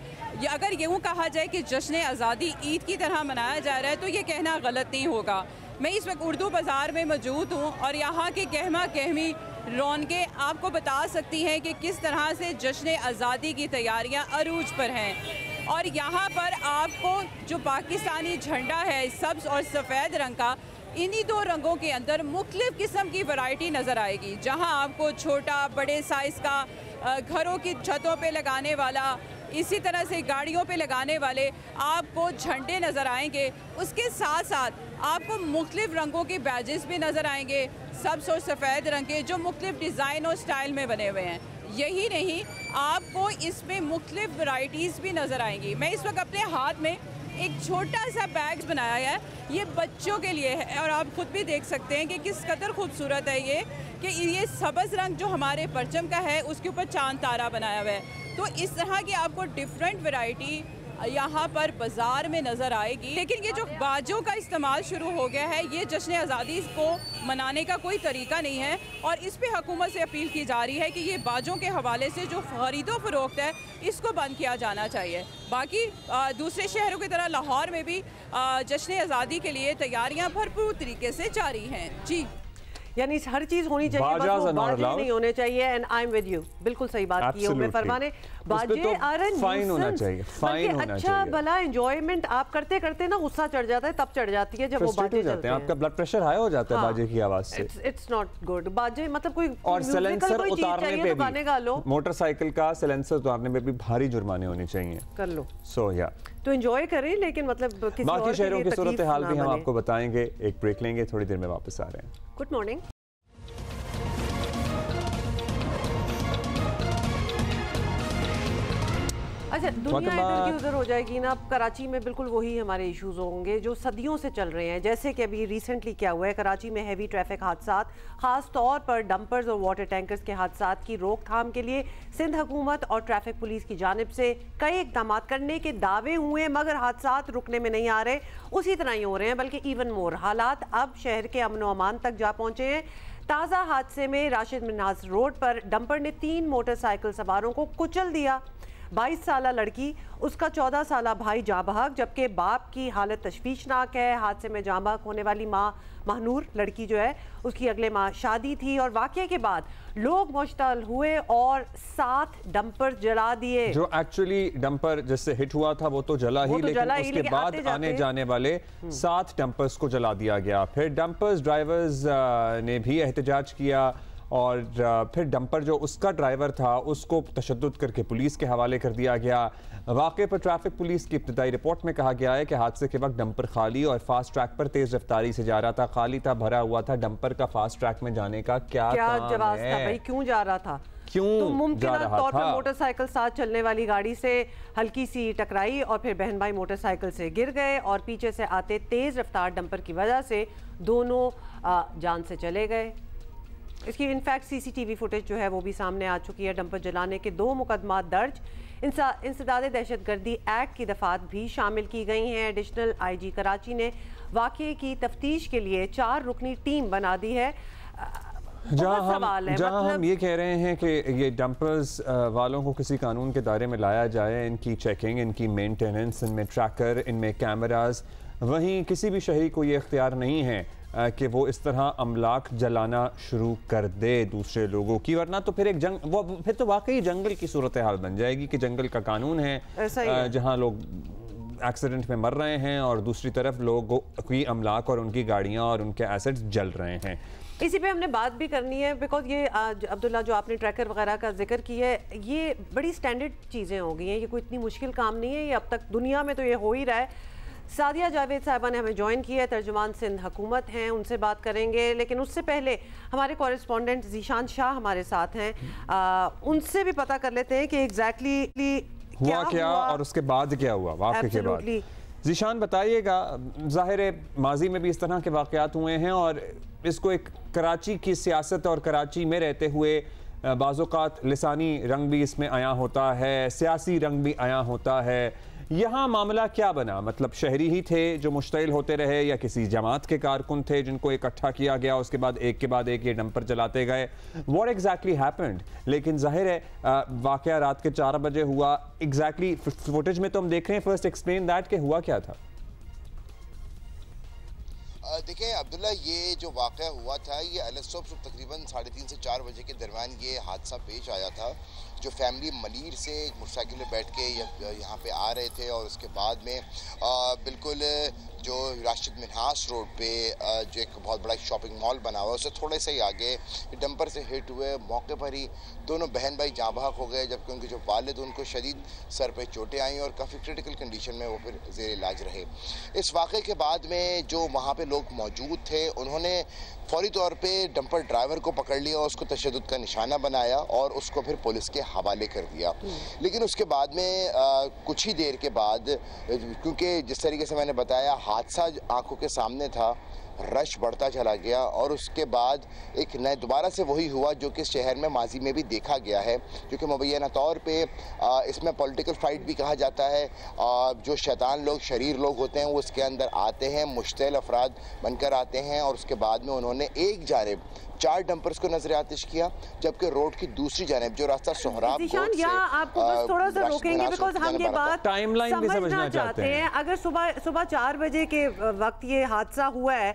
अगर यूँ कहा जाए कि जश्न आज़ादी ईद की तरह मनाया जा रहा है तो ये कहना गलत नहीं होगा। मैं इस वक्त उर्दू बाज़ार में मौजूद हूँ और यहाँ की गहमा गहमी रौनकें आपको बता सकती हैं कि किस तरह से जश्न आज़ादी की तैयारियाँ अरूज पर हैं। और यहाँ पर आपको जो पाकिस्तानी झंडा है सब्ज़ और सफ़ेद रंग का, इन्हीं 2 रंगों के अंदर मुख्तलिफ़ किस्म की वैरायटी नज़र आएगी, जहाँ आपको छोटा बड़े साइज़ का घरों की छतों पे लगाने वाला, इसी तरह से गाड़ियों पे लगाने वाले आपको झंडे नज़र आएंगे। उसके साथ साथ आपको मुख्तलिफ़ रंगों के बैजेस भी नज़र आएंगे, सब्ज़ और सफ़ेद रंग के, जो मुख्तलिफ़ डिज़ाइन और स्टाइल में बने हुए हैं। यही नहीं, आपको इसमें मुख्तलिफ़ वैराइटीज़ भी नज़र आएंगी। मैं इस वक्त अपने हाथ में एक छोटा सा बैग बनाया है, ये बच्चों के लिए है और आप खुद भी देख सकते हैं कि किस कदर खूबसूरत है ये, कि ये सब्ज़ रंग जो हमारे परचम का है उसके ऊपर चांद तारा बनाया हुआ है। तो इस तरह की आपको डिफरेंट वैरायटी यहाँ पर बाज़ार में नज़र आएगी। लेकिन ये जो बाजों का इस्तेमाल शुरू हो गया है, ये जश्न आज़ादी को मनाने का कोई तरीका नहीं है और इस पे हुकूमत से अपील की जा रही है कि ये बाजों के हवाले से जो खरीदो फरोख्त है इसको बंद किया जाना चाहिए। बाकी दूसरे शहरों की तरह लाहौर में भी जश्न आज़ादी के लिए तैयारियाँ भरपूर तरीके से जारी हैं। जी, यानी हर चीज होनी चाहिए, बस वो बाजे नहीं होने चाहिए। And I am with you, बिल्कुल सही बात की है फरमान ने। बाजे फाइन होना चाहिए, फाइन होना अच्छा चाहिए। भला एंजॉयमेंट आप करते करते ना गुस्सा चढ़ जाता है, तब चढ़ जाती है जब वो बाजे चलते हैं, आपका ब्लड प्रेशर हाई हो जाता है बाजे की आवाज से। It's not good. बाजे मतलब कोई और सिलेंसर उतारने पे भी, मोटरसाइकिल का सिलेंसर उतारने पे भी भारी जुर्माने होने चाहिए। कर लो सो या तो एंजॉय करें, लेकिन मतलब बाकी शहरों की सूरत हाल भी हम आपको बताएंगे। एक ब्रेक लेंगे, थोड़ी देर में वापस आ रहे हैं। Good morning. अच्छा, दुनिया इधर की उधर हो जाएगी ना। अब कराची में बिल्कुल वही हमारे इश्यूज होंगे जो सदियों से चल रहे हैं। जैसे कि अभी रिसेंटली क्या हुआ है, कराची में हैवी ट्रैफिक हादसात, खास तौर पर डंपर्स और वाटर टैंकर्स के हादसात की रोकथाम के लिए सिंध हुकूमत और ट्रैफिक पुलिस की जानिब से कई इकदाम करने के दावे हुए, मगर हादसात रुकने में नहीं आ रहे, उसी तरह ही हो रहे हैं, बल्कि इवन मोर। हालात अब शहर के अमन व अमान तक जा पहुंचे हैं। ताज़ा हादसे में राशिद मिन्हाज रोड पर डंपर ने 3 मोटरसाइकिल सवारों को कुचल दिया। 22 साला लड़की, उसका 14 साला भाई जाँ बहक, जबकि बाप की हालत तशवीशनाक है। हादसे में जाँ बहक होने वाली माँ महनूर लड़की जो है, उसकी अगले माह शादी थी और वाक़ये के बाद लोग मुश्तल हुए और 7 डंपर जला दिए। जो एक्चुअली डंपर जिससे हिट हुआ था वो तो जला ही, लेकिन उसके बाद आने जाने वाले 7 डंपर्स को जला दिया गया। फिर डंपर्स ड्राइवर्स ने भी एहतजाज किया और फिर डंपर जो उसका ड्राइवर था उसको तशद्दुद करके पुलिस के हवाले कर दिया गया। वाक़े पर ट्रैफिक पुलिस की इब्तिदाई रिपोर्ट में कहा गया है कि हादसे के वक्त डंपर खाली और फास्ट ट्रैक पर तेज रफ्तारी से जा रहा था। खाली था, भरा हुआ था, डंपर का फास्ट ट्रैक में जाने का क्या जवाब था भाई? क्यों जा रहा था? तो मुमकिन तौर पर मोटरसाइकिल साथ चलने वाली गाड़ी से हल्की सी टकराई और फिर बहन भाई मोटरसाइकिल से गिर गए और पीछे से आते तेज रफ्तार डंपर की वजह से दोनों जान से चले गए। इसकी इनफैक्ट सीसीटीवी फुटेज जो है वो भी सामने आ चुकी है। डंपर जलाने के 2 मुकदमा दर्ज, इंसदाद दहशतगर्दी एक्ट की दफात भी शामिल की गई हैं। एडिशनल आईजी कराची ने वाक़ये की तफ्तीश के लिए 4 रुकनी टीम बना दी है। जहाँ हम ये कह रहे हैं कि ये डंपर्स वालों को किसी कानून के दायरे में लाया जाए, इनकी चेकिंग, इनकी मेंटेनेंस, इनमें ट्रैकर, इनमें कैमरास, वहीं किसी भी शहरी को ये इख्तियार नहीं है कि वो इस तरह अमलाक जलाना शुरू कर दे दूसरे लोगों की, वरना तो फिर फिर तो वाकई जंगल की सूरत हाल बन जाएगी कि जंगल का कानून है जहां लोग एक्सीडेंट में मर रहे हैं और दूसरी तरफ लोगों की अमलाक और उनकी गाड़ियां और उनके एसेट्स जल रहे हैं। इसी पे हमने बात भी करनी है, बिकॉज ये अब्दुल्ला जो आपने ट्रैकर वगैरह का जिक्र किया है, ये बड़ी स्टैंडर्ड चीज़ें हो गई हैं, ये कोई इतनी मुश्किल काम नहीं है, ये अब तक दुनिया में तो ये हो ही रहा है। सादिया जावेद साहिबा ने हमें ज्वाइन किया है, तर्जुमान सिंध हुकूमत हैं, उनसे बात करेंगे। लेकिन उससे पहले हमारे कॉरेस्पॉन्डेंट जीशान शाह हमारे साथ हैं, उनसे भी पता कर लेते हैं कि एग्जैक्टली हुआ क्या और उसके बाद क्या हुआ वाक़ये के बाद। जीशान बताइएगा, ज़ाहिर है माजी में भी इस तरह के वाक़यात हुए हैं और इसको एक कराची की सियासत और कराची में रहते हुए बाज़-औक़ात लिसानी रंग भी इसमें आया होता है, सियासी रंग भी आया होता है। यहाँ मामला क्या बना? मतलब शहरी ही थे जो मुश्तइल होते रहे या किसी जमात के कारकुन थे जिनको इकट्ठा किया गया, उसके बाद एक ये डंपर जलाते गए? What exactly happened? लेकिन जाहिर है वाक़या रात के 4 बजे हुआ। एग्जैक्टली फुटेज में तो हम देख रहे हैं, फर्स्ट एक्सप्लेन दैट कि हुआ क्या था। देखिए अब्दुल्ला, ये जो वाक़या हुआ था ये अलसुब तकरीबन 3:30 से 4 बजे के दरमियान ये हादसा पेश आया था। जो फैमिली मलीर से मोटरसाइकिल में बैठ के यहाँ पे आ रहे थे और उसके बाद में बिल्कुल जो राशिद मिन्हास रोड पे जो एक बहुत बड़ा शॉपिंग मॉल बना हुआ है उससे थोड़े से ही आगे डंपर से हिट हुए। मौके पर ही दोनों बहन भाई जाँ बहक हो गए, जबकि उनके जो वालिद उनको शदीद सर पे चोटें आई और काफ़ी क्रिटिकल कंडीशन में वो फिर ज़ेर इलाज रहे। इस वाक़े के बाद में जो वहाँ पे लोग मौजूद थे उन्होंने फौरी तौर पे डंपर ड्राइवर को पकड़ लिया, उसको तशद्दुद का निशाना बनाया और उसको फिर पुलिस के हवाले कर दिया। लेकिन उसके बाद में कुछ ही देर के बाद, क्योंकि जिस तरीके से मैंने बताया हादसा आंखों के सामने था, रश बढ़ता चला गया और उसके बाद एक नए दोबारा से वही हुआ जो कि शहर में माजी में भी देखा गया है, क्योंकि मुबैना तौर पे इसमें पॉलिटिकल फाइट भी कहा जाता है। जो शैतान लोग, शरीर लोग होते हैं वो इसके अंदर आते हैं, मुश्तिल अफराद बनकर आते हैं और उसके बाद में उन्होंने एक जानिब 4 डंपर्स को नजर आतिश किया, जबकि रोड की दूसरी जानिब जो रास्ता सोहराब कोट से आपको बस थोड़ा सा रोकेंगे बिकॉज हम ये बात टाइमलाइन भी समझना चाहते हैं। अगर सुबह 4 बजे के वक्त ये हादसा हुआ है,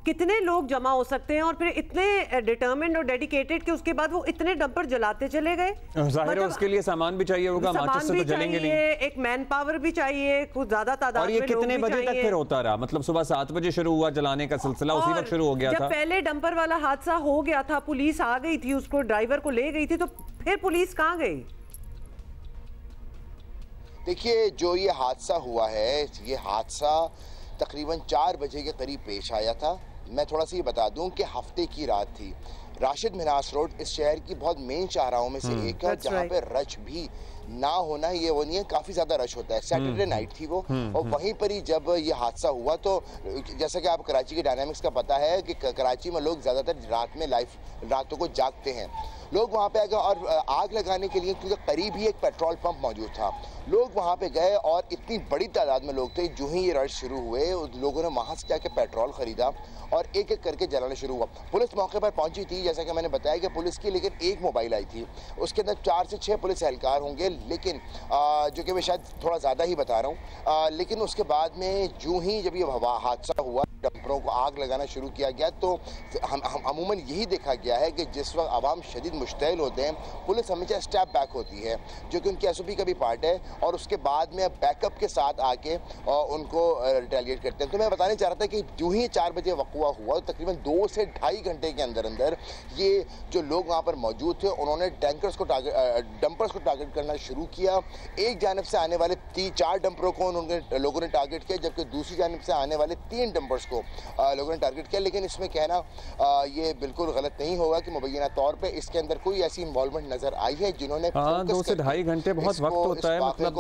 कितने लोग जमा हो सकते हैं और फिर इतने डिटरमिन्ड और डेडिकेटेड कि उसके बाद वो इतने डंपर जलाते चले गए। जाहिर है उसके लिए सामान भी चाहिए होगा, माचिस से तो जलेंगे नहीं, एक मैन पावर भी चाहिए, कुछ ज्यादा तादाद में लोग भी चाहिए। और ये कितने बजे तक फिर होता रहा? मतलब सुबह 7 बजे शुरू हुआ जलाने का सिलसिला, उसी वक्त शुरू हो गया था। जब पहले डंपर वाला हादसा हो गया था, पुलिस आ गई थी, उसको ड्राइवर को ले गई थी, तो फिर पुलिस कहाँ गई? देखिए, जो ये हादसा हुआ है, ये हादसा तकरीबन 4 बजे के करीब पेश आया था। मैं थोड़ा सा ये बता दूं कि हफ्ते की रात थी। राशिद मिनास रोड इस शहर की बहुत मेन शाहराहों में से एक है जहाँ पे रश भी ना होना ये वो नहीं है, काफ़ी ज़्यादा रश होता है। सैटरडे नाइट थी वो और वहीं पर ही जब ये हादसा हुआ तो जैसा कि आप कराची के डायनामिक्स का पता है कि कराची में लोग ज़्यादातर रात में रातों को जागते हैं। लोग वहाँ पे आ गए और आग लगाने के लिए, क्योंकि करीब ही एक पेट्रोल पंप मौजूद था, लोग वहाँ पे गए और इतनी बड़ी तादाद में लोग थे। जो ही ये रश शुरू हुए, लोगों ने वहाँ से जाके पेट्रोल ख़रीदा और एक एक करके जलाना शुरू हुआ। पुलिस मौके पर पहुंची थी, जैसा कि मैंने बताया कि पुलिस की लेकिन एक मोबाइल आई थी, उसके अंदर 4 से 6 पुलिस एहलकार होंगे, लेकिन जो कि मैं शायद थोड़ा ज़्यादा ही बता रहा हूँ। लेकिन उसके बाद में जो ही जब ये हादसा हुआ, डंपरों को आग लगाना शुरू किया गया, तो हम अमूमन यही देखा गया है कि जिस वक्त आवाम शदीद मुश्तिल होते हैं, पुलिस हमेशा स्टेप बैक होती है, जो कि उनकी एसओपी का भी पार्ट है, और उसके बाद में बैकअप के साथ आके उनको रिटेलिएट करते हैं। तो मैं बताने चाह रहा था कि जो ही 4 बजे वक़ुआ हुआ, तो तकरीबन 2 से ढाई घंटे के अंदर अंदर ये जो लोग वहाँ पर मौजूद थे, उन्होंने डंपर्स को टारगेट करना शुरू किया। एक जानब से आने वाले 4 डंपरों को लोगों ने टारगेट किया, जबकि दूसरी जानब से आने वाले 3 डंपर्स को लोगों ने टारगेट किया। लेकिन इसमें कहना ये बिल्कुल गलत नहीं होगा कि मुबैना तौर पे इसके अंदर कोई ऐसी इन्वॉल्वमेंट नजर आई है जिन्होंने 2 से ढाई घंटे बहुत वक्त होता है। मतलब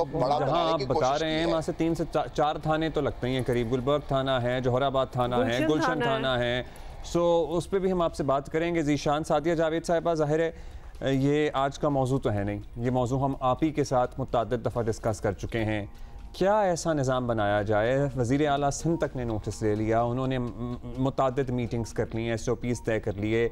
जहां आप बता रहे हैं वहां से 3 से 4 थाने तो लगते ही हैं करीब। गुलबर्ग थाना है, जोहराबाद थाना है, गुलशन थाना है। सो उस पर भी हम आपसे बात करेंगे। जीशान सादिया जावेद साहिबा, ज़ाहिर है ये आज का मौजू तो है नहीं, ये मौजू हम आप ही के साथ मुतअद्दिद दफ़ा डिस्कस कर चुके हैं। क्या ऐसा निज़ाम बनाया जाए? वज़ीर आला सिंध तक ने नोटिस ले लिया, उन्होंने मुतअद्दिद मीटिंग्स कर ली हैं, SOPs तय कर लिए।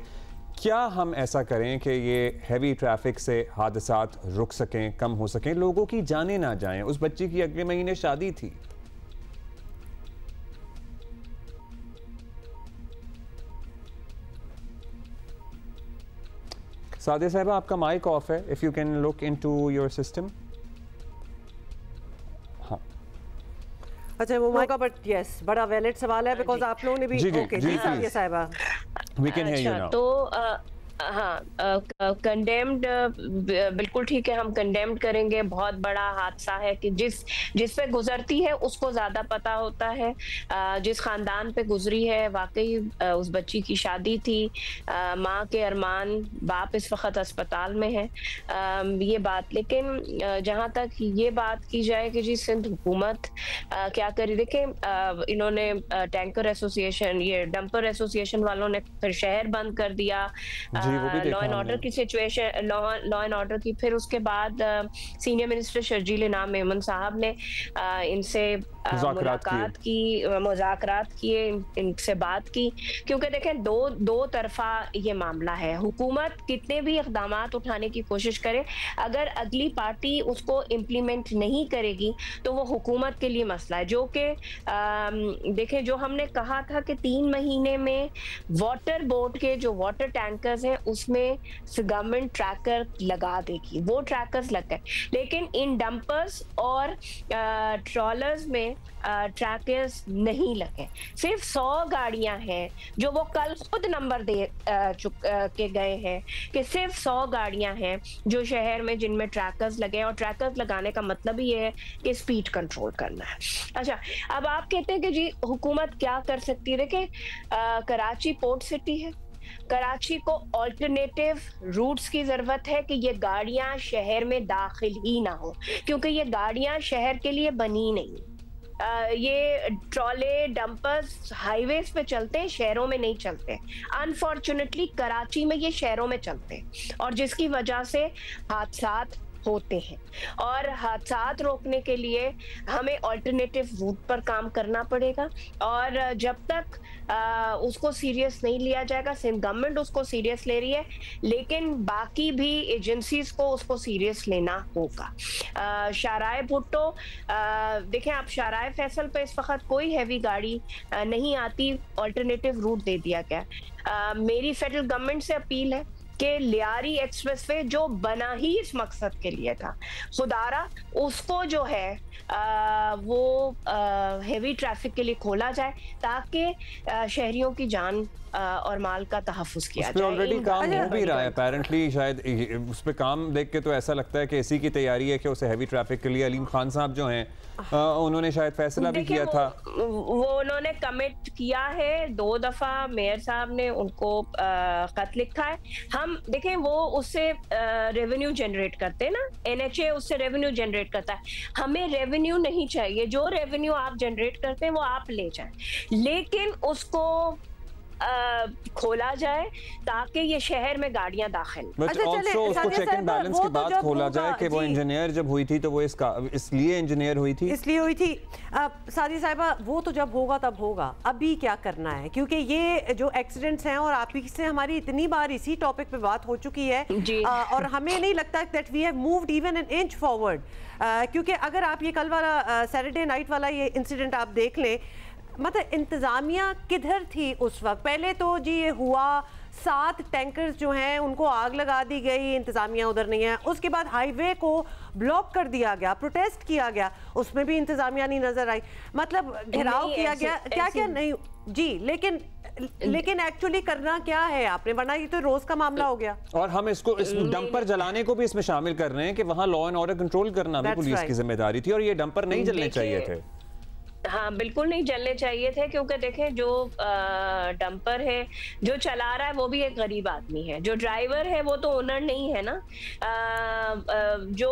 क्या हम ऐसा करें कि ये हैवी ट्रैफिक से हादसात रुक सकें, कम हो सकें, लोगों की जानें ना जाएं? उस बच्ची की अगले महीने शादी थी। सादिया साहिबा, आपका माइक ऑफ है, if you can look into your system. अच्छा, वो मौका पर यस, बड़ा वैलिड सवाल है बिकॉज आप लोगों ने भी ओके जी सादिया साहिबा, we can hear you now. तो हाँ, कंडेम्ड बिल्कुल ठीक है, हम कंडेम्ड करेंगे। बहुत बड़ा हादसा है कि जिस पे गुजरती है उसको ज्यादा पता होता है। जिस खानदान पे गुजरी है, वाकई उस बच्ची की शादी थी, माँ के अरमान, बाप इस वक्त अस्पताल में है, ये बात। लेकिन जहाँ तक ये बात की जाए कि जी सिंध हुकूमत क्या करी, देखें इन्होंने टैंकर एसोसिएशन, ये डंपर एसोसिएशन वालों ने फिर शहर बंद कर दिया, लॉ एंड ऑर्डर की सिचुएशन, लॉ एंड ऑर्डर की। फिर उसके बाद सीनियर मिनिस्टर शर्जील इनाम मेमन साहब ने इनसे मुज़ाकरात किए, इनसे बात की, क्योंकि देखें दो तरफा ये मामला है। हुकूमत कितने भी इक़दाम उठाने की कोशिश करे, अगर अगली पार्टी उसको इम्प्लीमेंट नहीं करेगी तो वो हुकूमत के लिए मसला है। जो कि देखें, जो हमने कहा था कि 3 महीने में वाटर बोर्ड के जो वाटर टैंकर्स हैं उसमें गवर्नमेंट ट्रैकर लगा देगी, वो ट्रैकर्स लग गए। लेकिन इन डंपर्स और ट्रॉलर्स में में ट्रैकर्स नहीं लगे। सिर्फ 100 गाड़ियां हैं जो वो कल खुद नंबर दे के गए हैं कि सिर्फ 100 गाड़ियां हैं जो शहर में जिनमें ट्रैकर्स लगे, और ट्रैकर्स लगाने का मतलब ये है कि स्पीड कंट्रोल करना है। अच्छा, अब आप कहते हैं कि जी हुकूमत क्या कर सकती है। देखिए, कराची पोर्ट सिटी है, कराची को ऑल्टरनेटिव रूट्स की जरूरत है कि ये गाड़ियां शहर में दाखिल ही ना हो, क्योंकि ये गाड़ियां शहर के लिए बनी नहीं। ये ट्रॉले डंपर्स हाईवेज पे चलते हैं, शहरों में नहीं चलते। अनफॉर्चुनेटली कराची में ये शहरों में चलते हैं, और जिसकी वजह से हादसात होते हैं। और हादसात रोकने के लिए हमें ऑल्टरनेटिव रूट पर काम करना पड़ेगा, और जब तक उसको सीरियस नहीं लिया जाएगा, सिंध गवर्नमेंट उसको सीरियस ले रही है, लेकिन बाकी भी एजेंसीज को उसको सीरियस लेना होगा। शाहराह भुट्टो, देखें आप, शाहराह फैसल पे इस वक्त कोई हैवी गाड़ी नहीं आती, ऑल्टरनेटिव रूट दे दिया गया। मेरी फेडरल गवर्नमेंट से अपील है कि लियारी एक्सप्रेसवे जो बना ही इस मकसद के लिए था, खुदारा उसको जो है वो हेवी ट्रैफिक के लिए खोला जाए, ताकि शहरियों की जान और माल का तहफ़्फ़ुज़ किया जाए। ऑलरेडी काम हो भी रहा है अपेरेंटली, शायद उस पर काम देख के तो ऐसा लगता है कि इसी की तैयारी है कि उसे हैवी ट्रैफिक के लिए अलीम खान साहब जो हैं उन्होंने शायद फैसला भी किया था। वो उन्होंने कमिट किया है, 2 दफा मेयर साहब ने उनको खत लिखा है। हम देखें, वो उससे रेवेन्यू जनरेट करते हैं ना, NHA उससे रेवेन्यू जनरेट करता है। हमें रेवेन्यू नहीं चाहिए, जो रेवेन्यू आप जनरेट करते हैं वो आप ले जाएं, लेकिन उसको खोला जाए ताकि ये शहर में गाड़ियां दाखिल। अच्छा, उसको चेक एंड बैलेंस के बाद खोला जाए कि वो इंजीनियर जब हुई थी तो वो इसलिए इंजीनियर हुई थी, सादी साहिबा, वो तो जब होगा तब होगा। अभी क्या करना है, क्योंकि ये जो एक्सीडेंट्स हैं, और आप ही से हमारी इतनी बार इसी टॉपिक पे बात हो चुकी है, और हमें नहीं लगता that we have moved even an inch forward. क्योंकि अगर आप ये कल वाला सैटरडे नाइट वाला ये इंसिडेंट आप देख लें, मतलब इंतज़ामिया किधर थी उस वक्त। पहले तो जी ये हुआ, 7 टैंकर्स जो हैं उनको आग लगा दी गई, इंतज़ामिया उधर नहीं है। उसके बाद हाईवे को ब्लॉक कर दिया गया, प्रोटेस्ट किया गया, उसमें भी इंतज़ामिया नहीं नजर आई। मतलब घेराव किया गया, क्या क्या नहीं जी, लेकिन एक्चुअली करना क्या है आपने, वरना ये तो रोज का मामला हो गया। और हम इसको इस डंपर जलाने को भी इसमें शामिल कर रहे हैं कि वहां लॉ एंड ऑर्डर कंट्रोल करना भी पुलिस की जिम्मेदारी थी, और ये डंपर नहीं जलने चाहिए थे। हाँ, बिल्कुल नहीं जलने चाहिए थे, क्योंकि देखें, जो डंपर है जो चला रहा है वो भी एक गरीब आदमी है, जो ड्राइवर है वो तो ओनर नहीं है ना। जो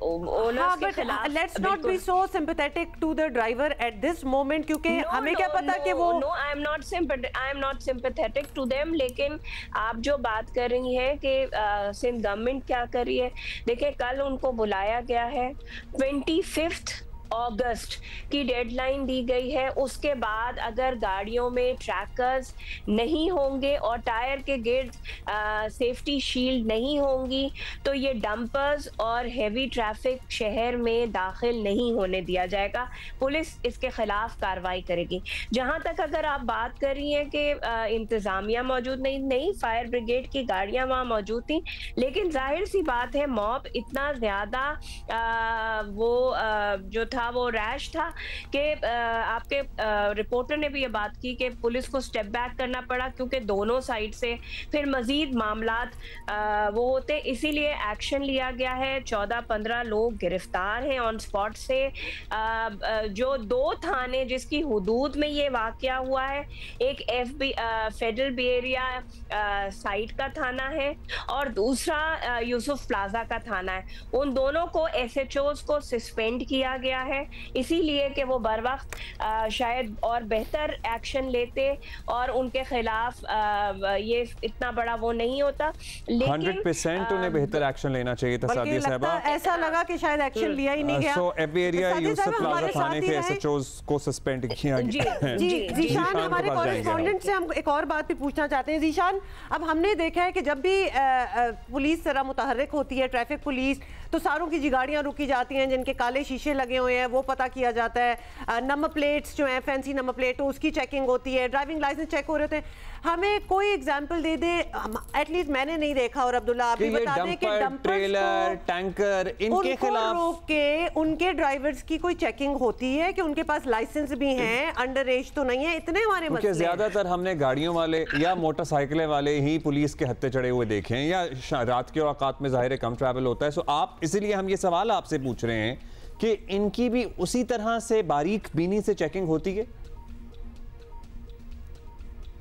ओनर्स के खिलाफ, let's not be so sympathetic to the driver at this moment, क्योंकि हमें क्या पता कि वो I am not sympathetic to them. लेकिन आप जो बात कर रही हैं कि सिंध गवर्नमेंट क्या कर रही है, देखिए कल उनको बुलाया गया है, 25 अगस्त की डेडलाइन दी गई है। उसके बाद अगर गाड़ियों में ट्रैकर्स नहीं होंगे और टायर के गिर्द सेफ्टी शील्ड नहीं होंगी, तो ये डंपर्स और हेवी ट्रैफिक शहर में दाखिल नहीं होने दिया जाएगा। पुलिस इसके खिलाफ कार्रवाई करेगी। जहां तक अगर आप बात कर रही हैं कि इंतज़ामिया मौजूद नहीं, फायर ब्रिगेड की गाड़ियां वहाँ मौजूद थी, लेकिन जाहिर सी बात है मॉब इतना ज़्यादा वो जो था वो रैश था कि आपके रिपोर्टर ने भी ये बात की कि पुलिस को स्टेप बैक करना पड़ा, क्योंकि दोनों साइड से फिर मजीद मामलात वो होते, इसीलिए एक्शन लिया गया है। 14-15 लोग गिरफ्तार हैं ऑन स्पॉट से। जो 2 थाने जिसकी हुदूद में ये वाकया हुआ है, एक फेडरल बे एरिया साइट का थाना है और दूसरा यूसुफ प्लाजा का थाना है। उन दोनों को SHOs को सस्पेंड किया गया है, इसीलिए कि वो बर वक्त शायद और बेहतर एक्शन लेते और उनके खिलाफ ये इतना बड़ा वो नहीं होता। लेकिन 100% उन्हें बेहतर एक्शन लेना चाहिए था। सादिया साहबा, ऐसा लगा कि शायद एक्शन लिया ही नहीं गया। So AB area Yusuf plaza थाने के SHOs को सस्पेंड किया गया है। जी जीशान, हमारे कॉरेस्पॉन्डेंट से हम एक और बात भी पूछना चाहते हैं। जीशान, अब हमने देखा है कि जब भी पुलिस जरा मुतहर्रिक होती है, ट्रैफिक पुलिस, तो सारों की जी गाड़ियां रुकी जाती हैं, जिनके काले शीशे लगे हुए हैं वो पता किया जाता है, नंबर प्लेट्स जो है फैंसी नंबर प्लेट उसकी चेकिंग होती है, ड्राइविंग लाइसेंस चेक हो रहे होते हैं। हमें कोई एग्जांपल दे दे, एटलीस्ट मैंने नहीं देखा, और अब्दुल्ला आप भी बता दें कि डंपर, ट्रेलर, टैंकर, इनके खिलाफ रोक के उनके ड्राइवर्स की कोई चेकिंग होती है कि उनके पास लाइसेंस भी हैं, अंडर एज तो नहीं है? इतने हमारे मसले हैं। ज्यादातर हमने गाड़ियों वाले या मोटरसाइकिल वाले ही पुलिस के हत्थे चढ़े हुए देखे हैं, या रात के औकात में जाहिर कम ट्रैवल होता है। सो आप, इसीलिए हम ये सवाल आपसे पूछ रहे हैं कि इनकी भी उसी तरह से बारीक बीनी से चेकिंग होती है?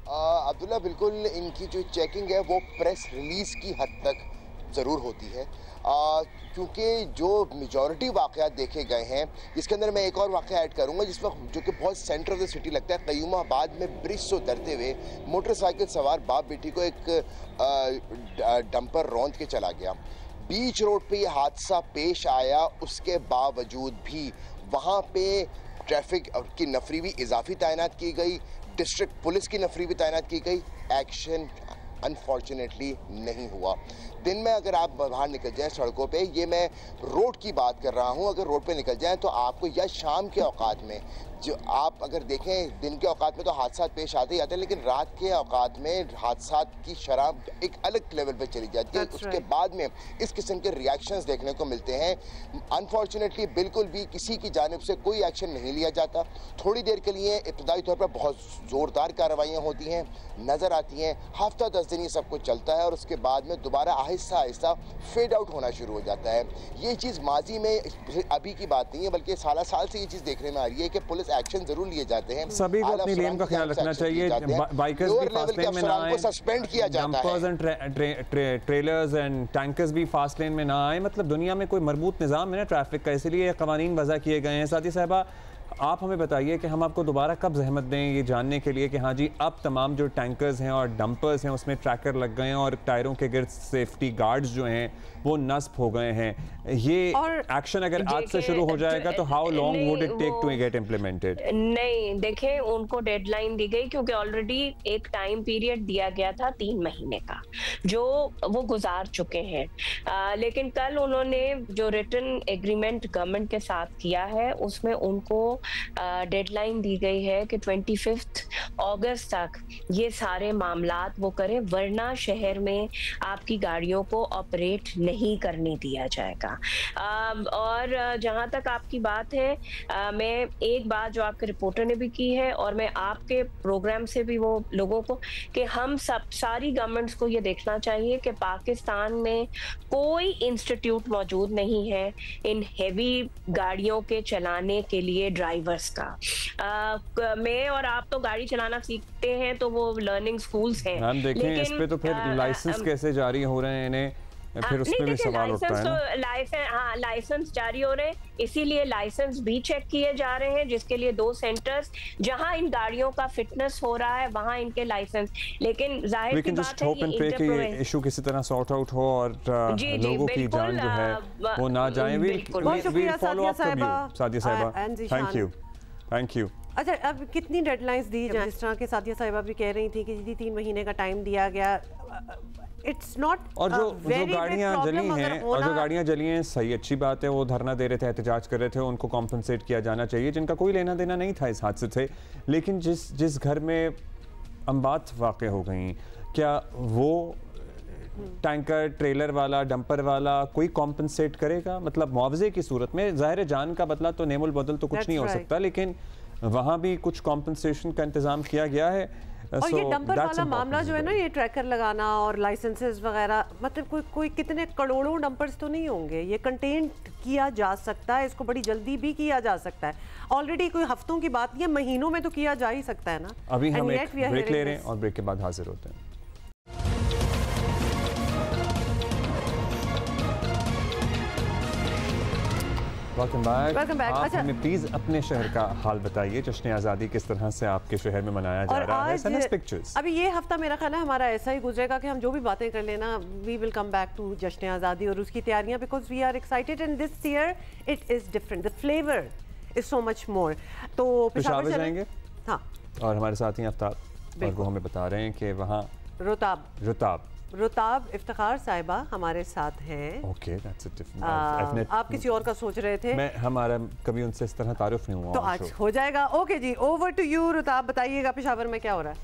अब्दुल्ला, बिल्कुल इनकी जो चेकिंग है वो प्रेस रिलीज की हद तक ज़रूर होती है, क्योंकि जो मेजॉरिटी वाक़यात देखे गए हैं, इसके अंदर मैं एक और वाक़या ऐड करूंगा जिस वक्त जो कि बहुत सेंटर ऑफ द सिटी लगता है। क़य्यूमाबाद में ब्रिज से उतरते हुए मोटरसाइकिल सवार बाप बेटी को एक डंपर रौंद के चला गया। बीच रोड पे ये हादसा पेश आया, उसके बावजूद भी वहाँ पे ट्रैफिक की नफरी भी इजाफी तैनात की गई, डिस्ट्रिक्ट पुलिस की नफरी भी तैनात की गई, एक्शन अनफॉर्चुनेटली नहीं हुआ। दिन में अगर आप बाहर निकल जाएं सड़कों पे, ये मैं रोड की बात कर रहा हूँ, अगर रोड पे निकल जाएं तो आपको, या शाम के औकात में, जो आप अगर देखें दिन के औकात में तो हादसा पेश आते ही आते हैं, लेकिन रात के औकात में हादसा की शरह एक अलग लेवल पे चली जाती है। उसके बाद में इस किस्म के रिएक्शंस देखने को मिलते हैं। अनफॉर्चुनेटली बिल्कुल भी किसी की जानिब से कोई एक्शन नहीं लिया जाता। थोड़ी देर के लिए इब्तदाई तौर पर बहुत ज़ोरदार कार्रवाइयाँ होती हैं, नज़र आती हैं, हफ्ता 10 दिन ये सब कुछ चलता है, और उसके बाद में दोबारा आहिस्ता आहिस्ता फेड आउट होना शुरू हो जाता है। ये चीज़ माजी में अभी की बात नहीं है, बल्कि साल साल से ये चीज़ देखने में आ रही है कि पुलिस एक्शन जरूर लिए जाते हैं। सभी को अपनी लेन का ख्याल रखना चाहिए। बाइकर्स भी फास्ट लेन में ना आए, सस्पेंड किया जाता है, dumpers and trailers and tankers भी फास्ट लेन में ना आए। मतलब दुनिया में कोई मरबूत निज़ाम है ना ट्रैफिक का, इसलिए कवानीन वज़ा किए गए हैं। साथी साहिबा, आप हमें बताइए कि हम आपको दोबारा कब जहमत दें ये जानने के लिए कि हाँ जी अब तमाम जो टैंकर्स हैं और डंपर्स हैं उसमें ट्रैकर लग गए हैं और टायरों के गिर्द सेफ्टी गार्ड्स जो हैं वो नस्ब हो गए हैं। ये एक्शन अगर आज से शुरू हो जाएगा तो how long would it take to get implemented? नहीं, देखें उनको डेडलाइन दी गई क्योंकि ऑलरेडी एक टाइम पीरियड दिया गया था 3 महीने का, जो वो गुजार चुके हैं। लेकिन कल उन्होंने जो रिटन एग्रीमेंट गवर्नमेंट के साथ किया है उसमें उनको डेडलाइन दी गई है कि 25 अगस्त तक ये सारे मामलात वो करें, वरना शहर में आपकी गाड़ियों को ऑपरेट नहीं करने दिया जाएगा। और जहां तक आपकी बात है, मैं एक बात जो आपके रिपोर्टर ने भी की है और मैं आपके प्रोग्राम से भी वो लोगों को, कि हम सब सारी गवर्नमेंट्स को ये देखना चाहिए कि पाकिस्तान में कोई इंस्टीट्यूट मौजूद नहीं है इन हेवी गाड़ियों के चलाने के लिए ड्राइवर्स का। मैं और आप तो गाड़ी चलाना सीखते हैं तो वो लर्निंग स्कूल्स हैं, हम देखें इस पे तो फिर लाइसेंस कैसे जारी हो रहे हैं इन्हें, फिर उसमें भी सवाल उठता है ना। लाइसेंस जारी हो रहे हैं, इसीलिए लाइसेंस भी चेक किए जा रहे हैं, जिसके लिए 2 सेंटर्स जहां इन गाड़ियों का फिटनेस हो रहा है वहां इनके लाइसेंस। लेकिन जाहिर सी बात है ये इशू किसी तरह सॉर्ट आउट हो और लोगों की जान जो है वो ना जाए। सादिया साहिबा, थैंक यू। अच्छा, अब कितनी डेडलाइंस दी जाए? जिस तरह के सादिया साहिबा भी कह रही थी कि जी 3 महीने का टाइम दिया गया, इट्स नॉट। और जो गाड़ियां जली हैं और जो गाड़ियां जली हैं, सही अच्छी बात है, वो धरना दे रहे थे, एहतजाज कर रहे थे, उनको कॉम्पनसेट किया जाना चाहिए, जिनका कोई लेना देना नहीं था इस हादसे से। लेकिन जिस घर में अम्बात वाक़ हो गई, क्या वो टैंकर, ट्रेलर वाला, डंपर वाला कोई कॉम्पनसेट करेगा? मतलब मुआवजे की सूरत में, ज़ाहिर जान का बदला तो नेमुल बदल तो कुछ नहीं हो सकता, लेकिन वहाँ भी कुछ कॉम्पनसेशन का इंतजाम किया गया है। और ये डंपर वाला मामला जो है ना, ये ट्रैकर लगाना और लाइसेंसेस वगैरह, मतलब कोई कितने करोड़ों डंपर्स तो नहीं होंगे, ये कंटेन किया जा सकता है, इसको बड़ी जल्दी भी किया जा सकता है। ऑलरेडी कोई हफ्तों की बात, ये महीनों में तो किया जा ही सकता है ना। अभी हम एक ब्रेक ले रहे हैं और ब्रेक के बाद हाजिर होते हैं। Welcome back. आप हमें प्लीज अपने शहर का हाल बताइए, जश्न आज़ादी किस तरह से आपके शहर में मनाया जा रहा है? Sons pictures. अभी ये हफ्ता मेरा ख्याल है हमारा ऐसा ही गुजरेगा कि हम जो भी बातें कर लेना, we will come back to जश्न आज़ादी और उसकी तैयारियां, because we are excited and this year it is different, the flavour is so much more. तो पेशावर जाएंगे, हाँ, और हमारे साथ ही आफ्ताब, और वो हमें बता रहे हैं कि वहाँ रुताब रुताब इफ्तिखार साहिबा हमारे साथ हैं। Okay, that's a different. आप किसी और का सोच रहे थे? हमारा कभी उनसे इस तरह तारुफ नहीं हुआ, तो आज हो जाएगा। ओके जी, ओवर टू यू रुताब, बताइएगा पेशावर में क्या हो रहा है?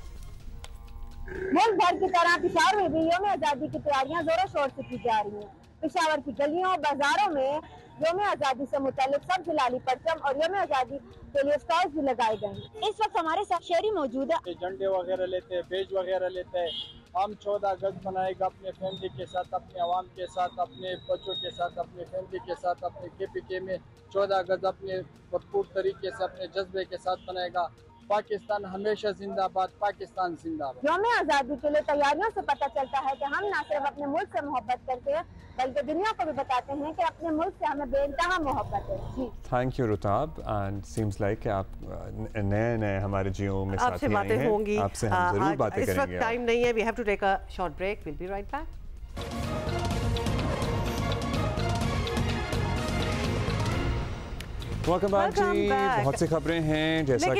मुल्क भर की तरह पेशावर में भी यौम आज़ादी की तैयारियां जोरों शोर से की जा रही हैं। पेशावर की गलियों और बाजारों में यौम आज़ादी से मुताल्लिक सब जलाली परचम और यौम आज़ादी के लिए स्टॉल्स भी लगाए गए हैं। इस वक्त हमारे साथ शहरी मौजूद है। झंडे वगैरह लेते हैं, बेज वगैरह लेते हैं। हम 14 अगस्त मनाएगा अपने फैमिली के साथ, अपने आवाम के साथ, अपने बच्चों के साथ, अपने फैमिली के साथ, अपने KPK में 14 अगस्त अपने भरपूर तरीके से अपने जज्बे के साथ मनाएगा। पाकिस्तान हमेशा जिंदाबाद, पाकिस्तान जिंदाबाद। यौम आज़ादी के लिए तैयारियों से पता चलता है कि हम न सिर्फ अपने मुल्क से मोहब्बत करते हैं बल्कि दुनिया को भी बताते हैं कि अपने मुल्क से हमें बेइंतहा मोहब्बत है। जी thank you Rutab, and seems like कि आप नए हमारे जियो में आपसे बातें होंगी, आपसे हम जरूर बातें करेंगे। इस वक्त टाइम नहीं है, we have to take a short break, will be right back. Welcome back जी। बहुत सी खबरें हैं, जैसा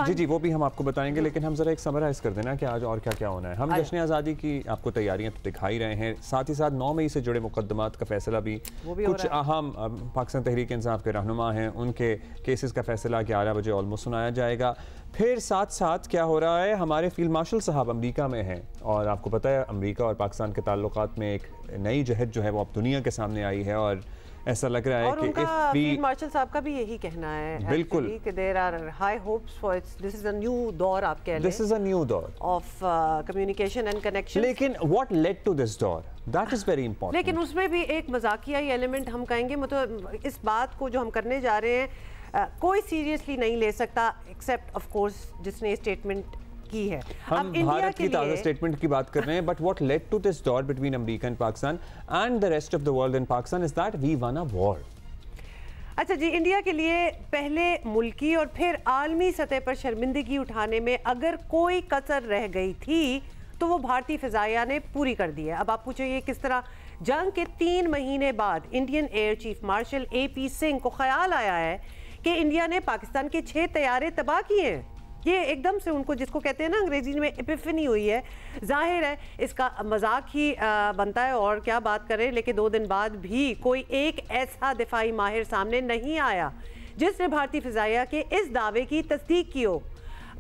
कि जी वो भी हम आपको बताएंगे, लेकिन हम जरा एक समराइज कर देना कि आज और क्या क्या होना है। हम जश्न आज़ादी की आपको तैयारियां तो दिखा ही रहे हैं, साथ ही साथ 9 मई से जुड़े मुकदमात का फैसला भी कुछ अहम पाकिस्तान तहरीक इंसाफ के रहनुमा हैं, उनके केसेस का फैसला 11 बजे ऑलमोस्ट सुनाया जाएगा। फिर साथ साथ क्या हो रहा है, हमारे फील्ड मार्शल साहब अमेरिका में हैं, और आपको पता है अमेरिका और पाकिस्तान के ताल्लुकात में एक नई जहद जो है वो अब दुनिया के सामने आई है, और ऐसा लग रहा है कि फील्ड मार्शल साहब का भी यही कहना है बिल्कुल कि there are high hopes for this is a new दौर, आप कह लें दिस इज अ न्यू दौर ऑफ कम्युनिकेशन एंड कनेक्शन। लेकिन व्हाट लेड टू दिस दौर, दैट इज वेरी इंपॉर्टेंट। लेकिन उसमें भी एक मजाकिया एलिमेंट हम कहेंगे, मतलब इस बात को जो हम करने जा रहे हैं कोई सीरियसली नहीं ले सकता एक्सेप्ट ऑफ कोर्स जिसने स्टेटमेंट की है। हम भारत की ताज़ा स्टेटमेंट की बात कर रहे हैं, but what led to this दौर between America and Pakistan and the rest of the world in Pakistan is that we won a war. अच्छा जी, इंडिया के लिए पहले मुल्की और फिर आलमी सतह पर शर्मिंदगी उठाने में अगर कोई कसर रह गई थी तो वो भारतीय फिजाइया ने पूरी कर दी है। अब आप पूछो ये किस तरह? जंग के 3 महीने बाद Indian air chief marshal AP Singh को ख्याल आया है कि इंडिया ने पाकिस्तान के 6 तैयारे तबाह किए हैं। ये एकदम से उनको, जिसको कहते हैं ना अंग्रेजी में एपिफनी हुई है। जाहिर है इसका मजाक ही बनता है और क्या बात करें, लेकिन 2 दिन बाद भी कोई एक ऐसा दिफाई माहिर सामने नहीं आया जिसने भारतीय फिजाइया के इस दावे की तस्दीक की हो।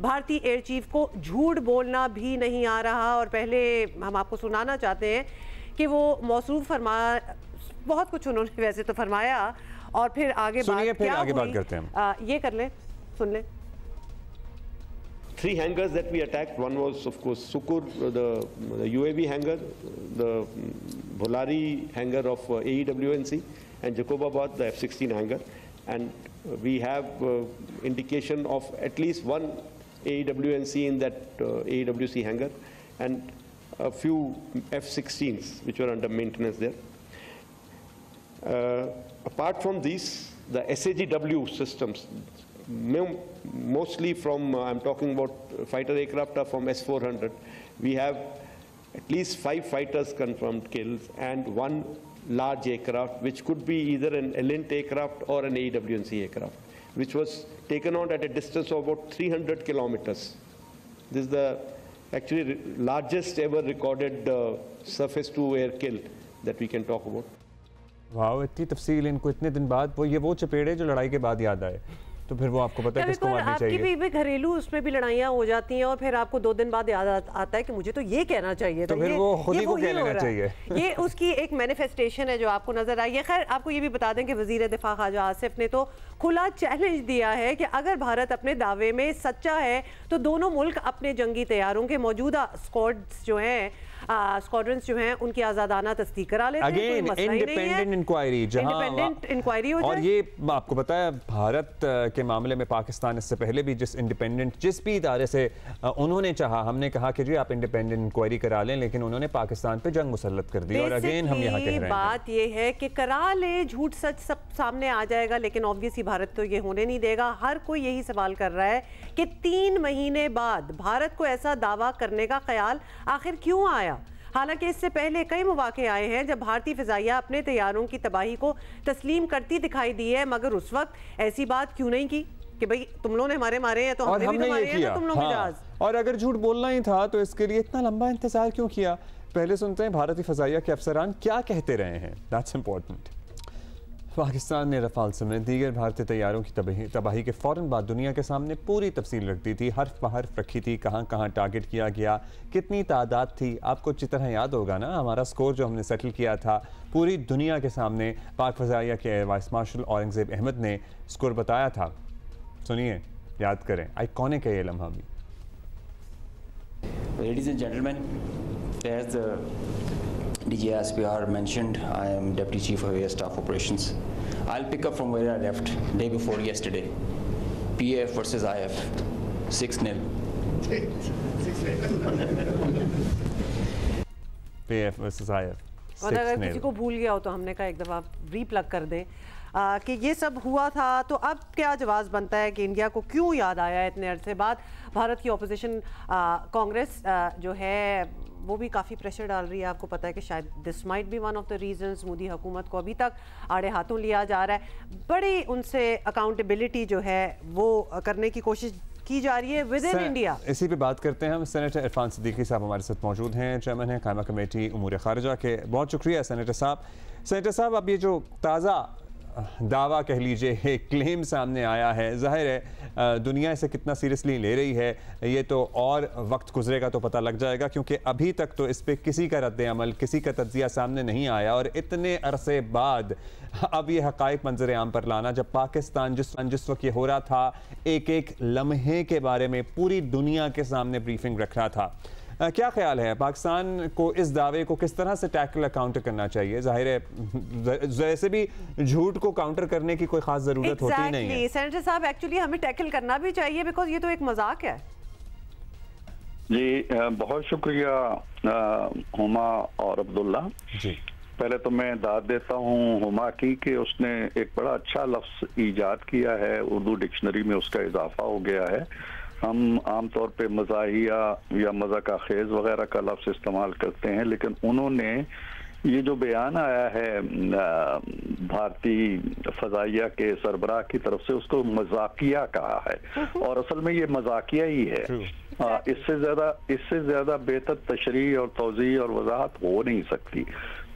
भारतीय एयर चीफ को झूठ बोलना भी नहीं आ रहा, और पहले हम आपको सुनाना चाहते हैं कि वो मौसूफ फरमा, बहुत कुछ उन्होंने वैसे तो फरमाया, और फिर आगे बात करते हैं। ये कर ले, सुन ले। 3 hangars that we attacked. One was, of course, Sukur, the UAV hangar, the Bholari hangar of AEWNC, and Jacobabad, the F-16 hangar. And we have indication of at least one AEWNC in that AEWC hangar, and a few F-16s which were under maintenance there. Apart from these, the SAGW systems, mostly from, I'm talking about fighter aircraft are from S-400. We have at least 5 fighters confirmed kills and 1 large aircraft, which could be either an Elint aircraft or an AWNC aircraft, which was taken out at a distance of about 300 kilometers. This is the actually largest ever recorded surface to air kill that we can talk about. वाह, इतनी तफसील इनको इतने दिन बाद, वो चपेड़े जो लड़ाई के बाद याद आए, तो फिर वो आपको पता है किसको मारनी चाहिए। आपकी भी घरेलू उसमें भी लड़ाइयाँ हो जाती हैं और फिर आपको 2 दिन बाद याद आता है कि मुझे तो ये कहना चाहिए था, तो फिर वो खुद ही को कह लेना चाहिए। ये उसकी एक मैनिफेस्टेशन है जो आपको नजर आई है। खैर, आपको ये भी बता दें कि वजीर दिफा ख्वाजा आसिफ ने तो खुला चैलेंज दिया है कि अगर भारत अपने दावे में सच्चा है तो दोनों मुल्क अपने जंगी तैयारों के मौजूदा स्क्वाड्स जो हैं, स्क्वाड्रंस जो हैं, उनकी आजादाना तस्दीक करा लेते हैं। Again independent inquiry, independent inquiry हो जाए। और ये आपको पता है भारत के मामले में पाकिस्तान इससे पहले भी जिस भी इदारे से उन्होंने चाहा, हमने कहा कि जी आप इंडिपेंडेंट इंक्वायरी करा लें, लेकिन उन्होंने पाकिस्तान पे जंग मुसल्लत कर दी। और अगेन हम यहाँ कह रहे हैं बात ये है कि करा ले, झूठ सच सब सामने आ जाएगा, लेकिन ऑब्वियसली भारत तो ये होने नहीं देगा। हर कोई यही सवाल कर रहा है कि 3 महीने बाद भारत को ऐसा दावा करने का ख्याल आखिर क्यों आया? हालांकि इससे पहले कई मौके आए हैं जब भारतीय फिजाइया अपने तैयारों की तबाही को तस्लीम करती दिखाई दी है, मगर उस वक्त ऐसी बात क्यों नहीं की कि भाई तुम लोगों ने हमारे मारे हैं तो हमने भी तो मारे हैं ना तुम लोग जहाज। और अगर झूठ बोलना ही था तो इसके लिए इतना लंबा इंतजार क्यों किया? पहले सुनते हैं भारतीय फ़ज़ाइया के अफसरान क्या कहते रहे हैं। That's important. पाकिस्तान ने रफ़ाल समेत दीगर भारतीय तैयारों की तबाही के फ़ौरन बाद दुनिया के सामने पूरी तफसील रख दी थी, हर्फ बहर्फ रखी थी, कहाँ कहाँ टारगेट किया गया, कितनी तादाद थी। आपको अच्छी तरह याद होगा ना हमारा स्कोर जो हमने सेटल किया था पूरी दुनिया के सामने। पाक फ़ज़ाइया के वाइस मार्शल औरंगज़ेब अहमद ने स्कोर बताया था। सुनिए, याद करें, आइकॉनिक है ये लम्हा भी। Ladies and gentlemen, as the DGSPR mentioned, I am Deputy Chief of Air Staff Operations. I'll pick up from where I left day before yesterday. PAF versus IF, 6-0. PAF versus IF, 6-0. और अगर किसी को भूल गया हो तो हमने कहा एक दफ़ा रीप्लग कर दें कि ये सब हुआ था। तो अब क्या जवाब बनता है कि इंडिया को क्यों याद आया इतने अरसे बाद? भारत की ऑपोजिशन कांग्रेस जो है वो भी काफ़ी प्रेशर डाल रही है। आपको पता है कि शायद this might be one of the reasons Modi हुकूमत को अभी तक आड़े हाथों लिया जा रहा है। बड़ी उनसे अकाउंटेबिलिटी जो है वो करने की कोशिश की जा रही है विद इन इंडिया। इसी पे बात करते हैं हम। सेनेटर इरफान सिद्दीकी साहब हमारे साथ मौजूद हैं, चेयरमैन हैं कायमा कमेटी उमूर खारजा के। बहुत शुक्रिया सेनेटर साहब। सेनेटर साहब, अब ये जो ताज़ा दावा कह लीजिए, एक क्लेम सामने आया है, जाहिर है दुनिया इसे कितना सीरियसली ले रही है ये तो और वक्त गुजरेगा तो पता लग जाएगा, क्योंकि अभी तक तो इस पर किसी का रद्द अमल, किसी का तज्जिया सामने नहीं आया। और इतने अरसे बाद अब ये हक़ाइक़ मंजर आम पर लाना, जब पाकिस्तान जिस वक्त ये हो रहा था एक एक लम्हे के बारे में पूरी दुनिया के सामने ब्रीफिंग रख रहा था, क्या ख्याल है पाकिस्तान को इस दावे को किस तरह से टैकल काउंटर करना चाहिए? जाहिर है वैसे भी झूठ को काउंटर करने की कोई खास जरूरत होती नहीं है। सेनेटर साहब, एक्चुअली हमें टैकल करना भी चाहिए बिकॉज ये तो एक मजाक है। जी बहुत शुक्रिया हुमा और अब्दुल्ला जी। पहले तो मैं दाद देता हूँ हुमा की कि उसने एक बड़ा अच्छा लफ्ज ईजाद किया है, उर्दू डिक्शनरी में उसका इजाफा हो गया है। हम आमतौर पे मज़ाहिया या मज़ाक खेज़ वगैरह का लफ्ज़ इस्तेमाल करते हैं, लेकिन उन्होंने ये जो बयान आया है भारतीय फ़ज़ाइया के सरबराह की तरफ से उसको मजाकिया कहा है, और असल में ये मजाकिया ही है। इससे ज़्यादा बेहतर तशरीह और तौज़ीह और वजाहत हो नहीं सकती।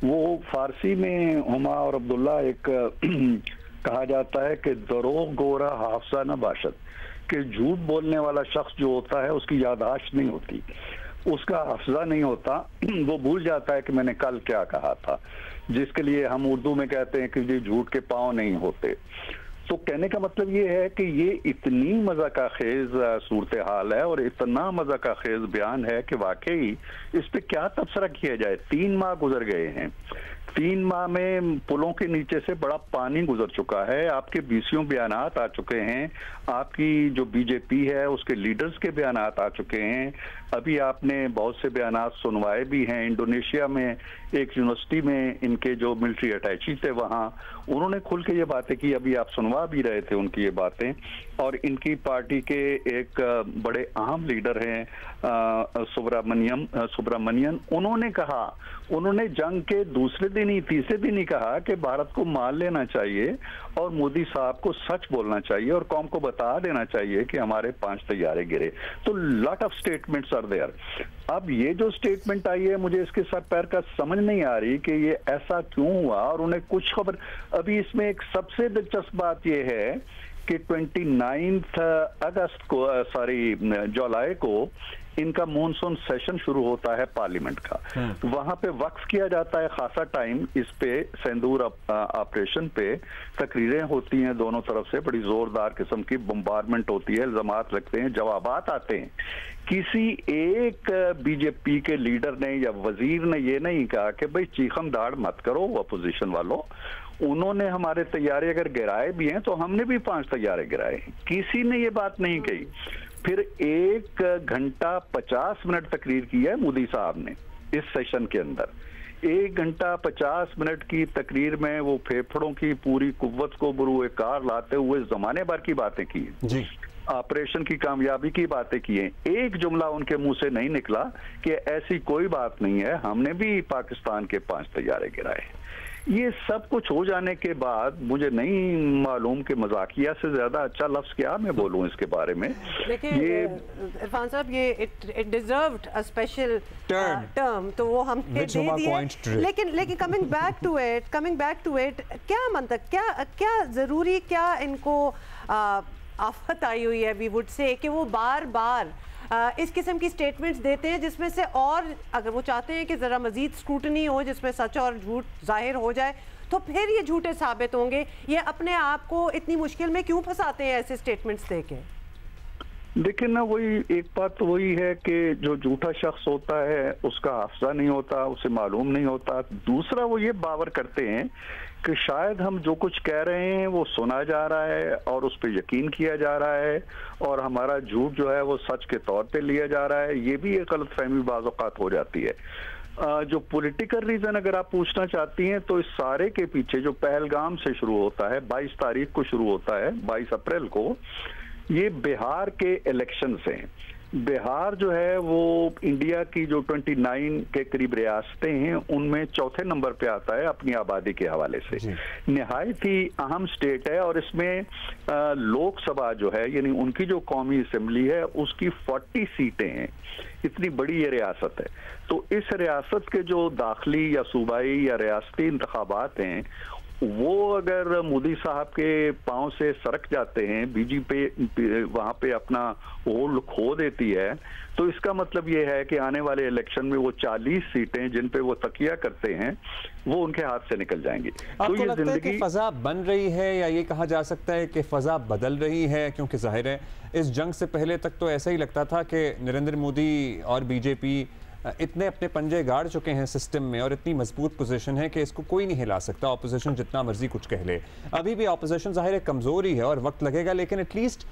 वो फारसी में हुमा और अब्दुल्ला एक कहा जाता है कि दरोग गोरा हाफसा न बाशत, कि झूठ बोलने वाला शख्स जो होता है उसकी याददाश्त नहीं होती, उसका हाफजा नहीं होता, वो भूल जाता है कि मैंने कल क्या कहा था, जिसके लिए हम उर्दू में कहते हैं कि ये झूठ के पाँव नहीं होते। तो कहने का मतलब ये है कि ये इतनी मज़ाक़ाखेज़ सूरत हाल है और इतना मज़ाक़ाखेज़ बयान है कि वाकई इस पे क्या तबसरा किया जाए। 3 माह गुजर गए हैं, 3 माह में पुलों के नीचे से बड़ा पानी गुजर चुका है। आपके बीसियों बयानात आ चुके हैं, आपकी जो बीजेपी है उसके लीडर्स के बयानात आ चुके हैं। अभी आपने बहुत से बयानात सुनवाए भी हैं। इंडोनेशिया में एक यूनिवर्सिटी में इनके जो मिलिट्री अटैची थे वहाँ उन्होंने खुल के ये बातें की, अभी आप सुनवा भी रहे थे उनकी ये बातें। और इनकी पार्टी के एक बड़े अहम लीडर हैं सुब्रमण्यन, उन्होंने कहा, उन्होंने जंग के दूसरे दिन ही तीसरे दिन ही कहा कि भारत को मान लेना चाहिए और मोदी साहब को सच बोलना चाहिए और कौम को बता देना चाहिए कि हमारे 5 तैयारे गिरे। तो lot of statements are there. अब ये जो स्टेटमेंट आई है मुझे इसके सर पैर का समझ नहीं आ रही कि ये ऐसा क्यों हुआ, और उन्हें कुछ खबर। अभी इसमें एक सबसे दिलचस्प बात ये है कि 29 अगस्त को जुलाई को इनका मॉनसून सेशन शुरू होता है पार्लियामेंट का। वहां पे वक्फ किया जाता है खासा टाइम इस पे, सिंदूर ऑपरेशन पे तकरीरें होती हैं दोनों तरफ से, बड़ी जोरदार किस्म की बम्बारमेंट होती है, इल्जामात लगते हैं, जवाबात आते हैं। किसी एक बीजेपी के लीडर ने या वजीर ने ये नहीं कहा कि भाई चीखम दाड़ मत करो अपोजिशन वालों, उन्होंने हमारे तैयारे अगर गिराए भी हैं तो हमने भी 5 तैयारे गिराए हैं। किसी ने ये बात नहीं कही। फिर 1 घंटा 50 मिनट तकरीर की है मोदी साहब ने इस सेशन के अंदर। 1 घंटा 50 मिनट की तकरीर में वो फेफड़ों की पूरी कुव्वत को बरूए कार लाते हुए जमाने भर की बातें की जी, ऑपरेशन की कामयाबी की बातें की हैं। एक जुमला उनके मुंह से नहीं निकला कि ऐसी कोई बात नहीं है, हमने भी पाकिस्तान के 5 तैयारे गिराए। ये सब कुछ हो जाने के बाद मुझे नहीं मालूम कि मजाकिया से ज्यादा अच्छा लफ्ज क्या मैं बोलूं इसके बारे में। देखिए इरफान साहब, ये it deserved a special term, तो वो हमने दे दिया। लेकिन कमिंग बैक टू इट, क्या मंतक, क्या जरूरी, क्या इनको आफत आई हुई है वी वुड से कि वो बार बार इस किस्म की स्टेटमेंट्स देते हैं जिसमें से, और अगर वो चाहते हैं कि ज़रा मज़ीद स्क्रूटनी हो जिसमें सच और झूठ जाहिर हो जाए तो फिर ये झूठे साबित होंगे। ये अपने आप को इतनी मुश्किल में क्यों फंसाते हैं ऐसे स्टेटमेंट्स देके? देखिए ना, वही एक बात तो वही है कि जो झूठा शख्स होता है उसका हाफजा नहीं होता, उसे मालूम नहीं होता। दूसरा, वो ये बावर करते हैं कि शायद हम जो कुछ कह रहे हैं वो सुना जा रहा है और उस पर यकीन किया जा रहा है और हमारा झूठ जो है वो सच के तौर पे लिया जा रहा है। ये भी एक गलतफहमी बाज़ औक़ात हो जाती है। जो पॉलिटिकल रीजन अगर आप पूछना चाहती हैं तो इस सारे के पीछे जो पहलगाम से शुरू होता है, 22 तारीख को शुरू होता है, 22 अप्रैल को, ये बिहार के इलेक्शन से। बिहार जो है वो इंडिया की जो 29 के करीब रियासतें हैं उनमें चौथे नंबर पे आता है अपनी आबादी के हवाले से। निहायत ही अहम स्टेट है और इसमें लोकसभा जो है यानी उनकी जो कौमी असेंबली है उसकी 40 सीटें हैं। इतनी बड़ी ये रियासत है। तो इस रियासत के जो दाखिली या सूबाई या रियासती इंतखाबात हैं वो अगर मोदी साहब के पांव से सरक जाते हैं, बीजेपी वहां पे अपना होल्ड खो देती है, तो इसका मतलब ये है कि आने वाले इलेक्शन में वो 40 सीटें जिन पे वो तकिया करते हैं वो उनके हाथ से निकल जाएंगी। आपको तो लगता है कि फजा बन रही है या ये कहा जा सकता है कि फजा बदल रही है? क्योंकि जाहिर है इस जंग से पहले तक तो ऐसा ही लगता था कि नरेंद्र मोदी और बीजेपी इतने अपने पंजे गाड़ चुके हैं सिस्टम में और इतनी मजबूत पोजीशन है कि इसको कोई नहीं हिला सकता, ऑपोजिशन जितना मर्जी कुछ कह ले। अभी भी ऑपोजिशन जाहिर है कमजोर ही है और वक्त लगेगा, लेकिन एटलीस्ट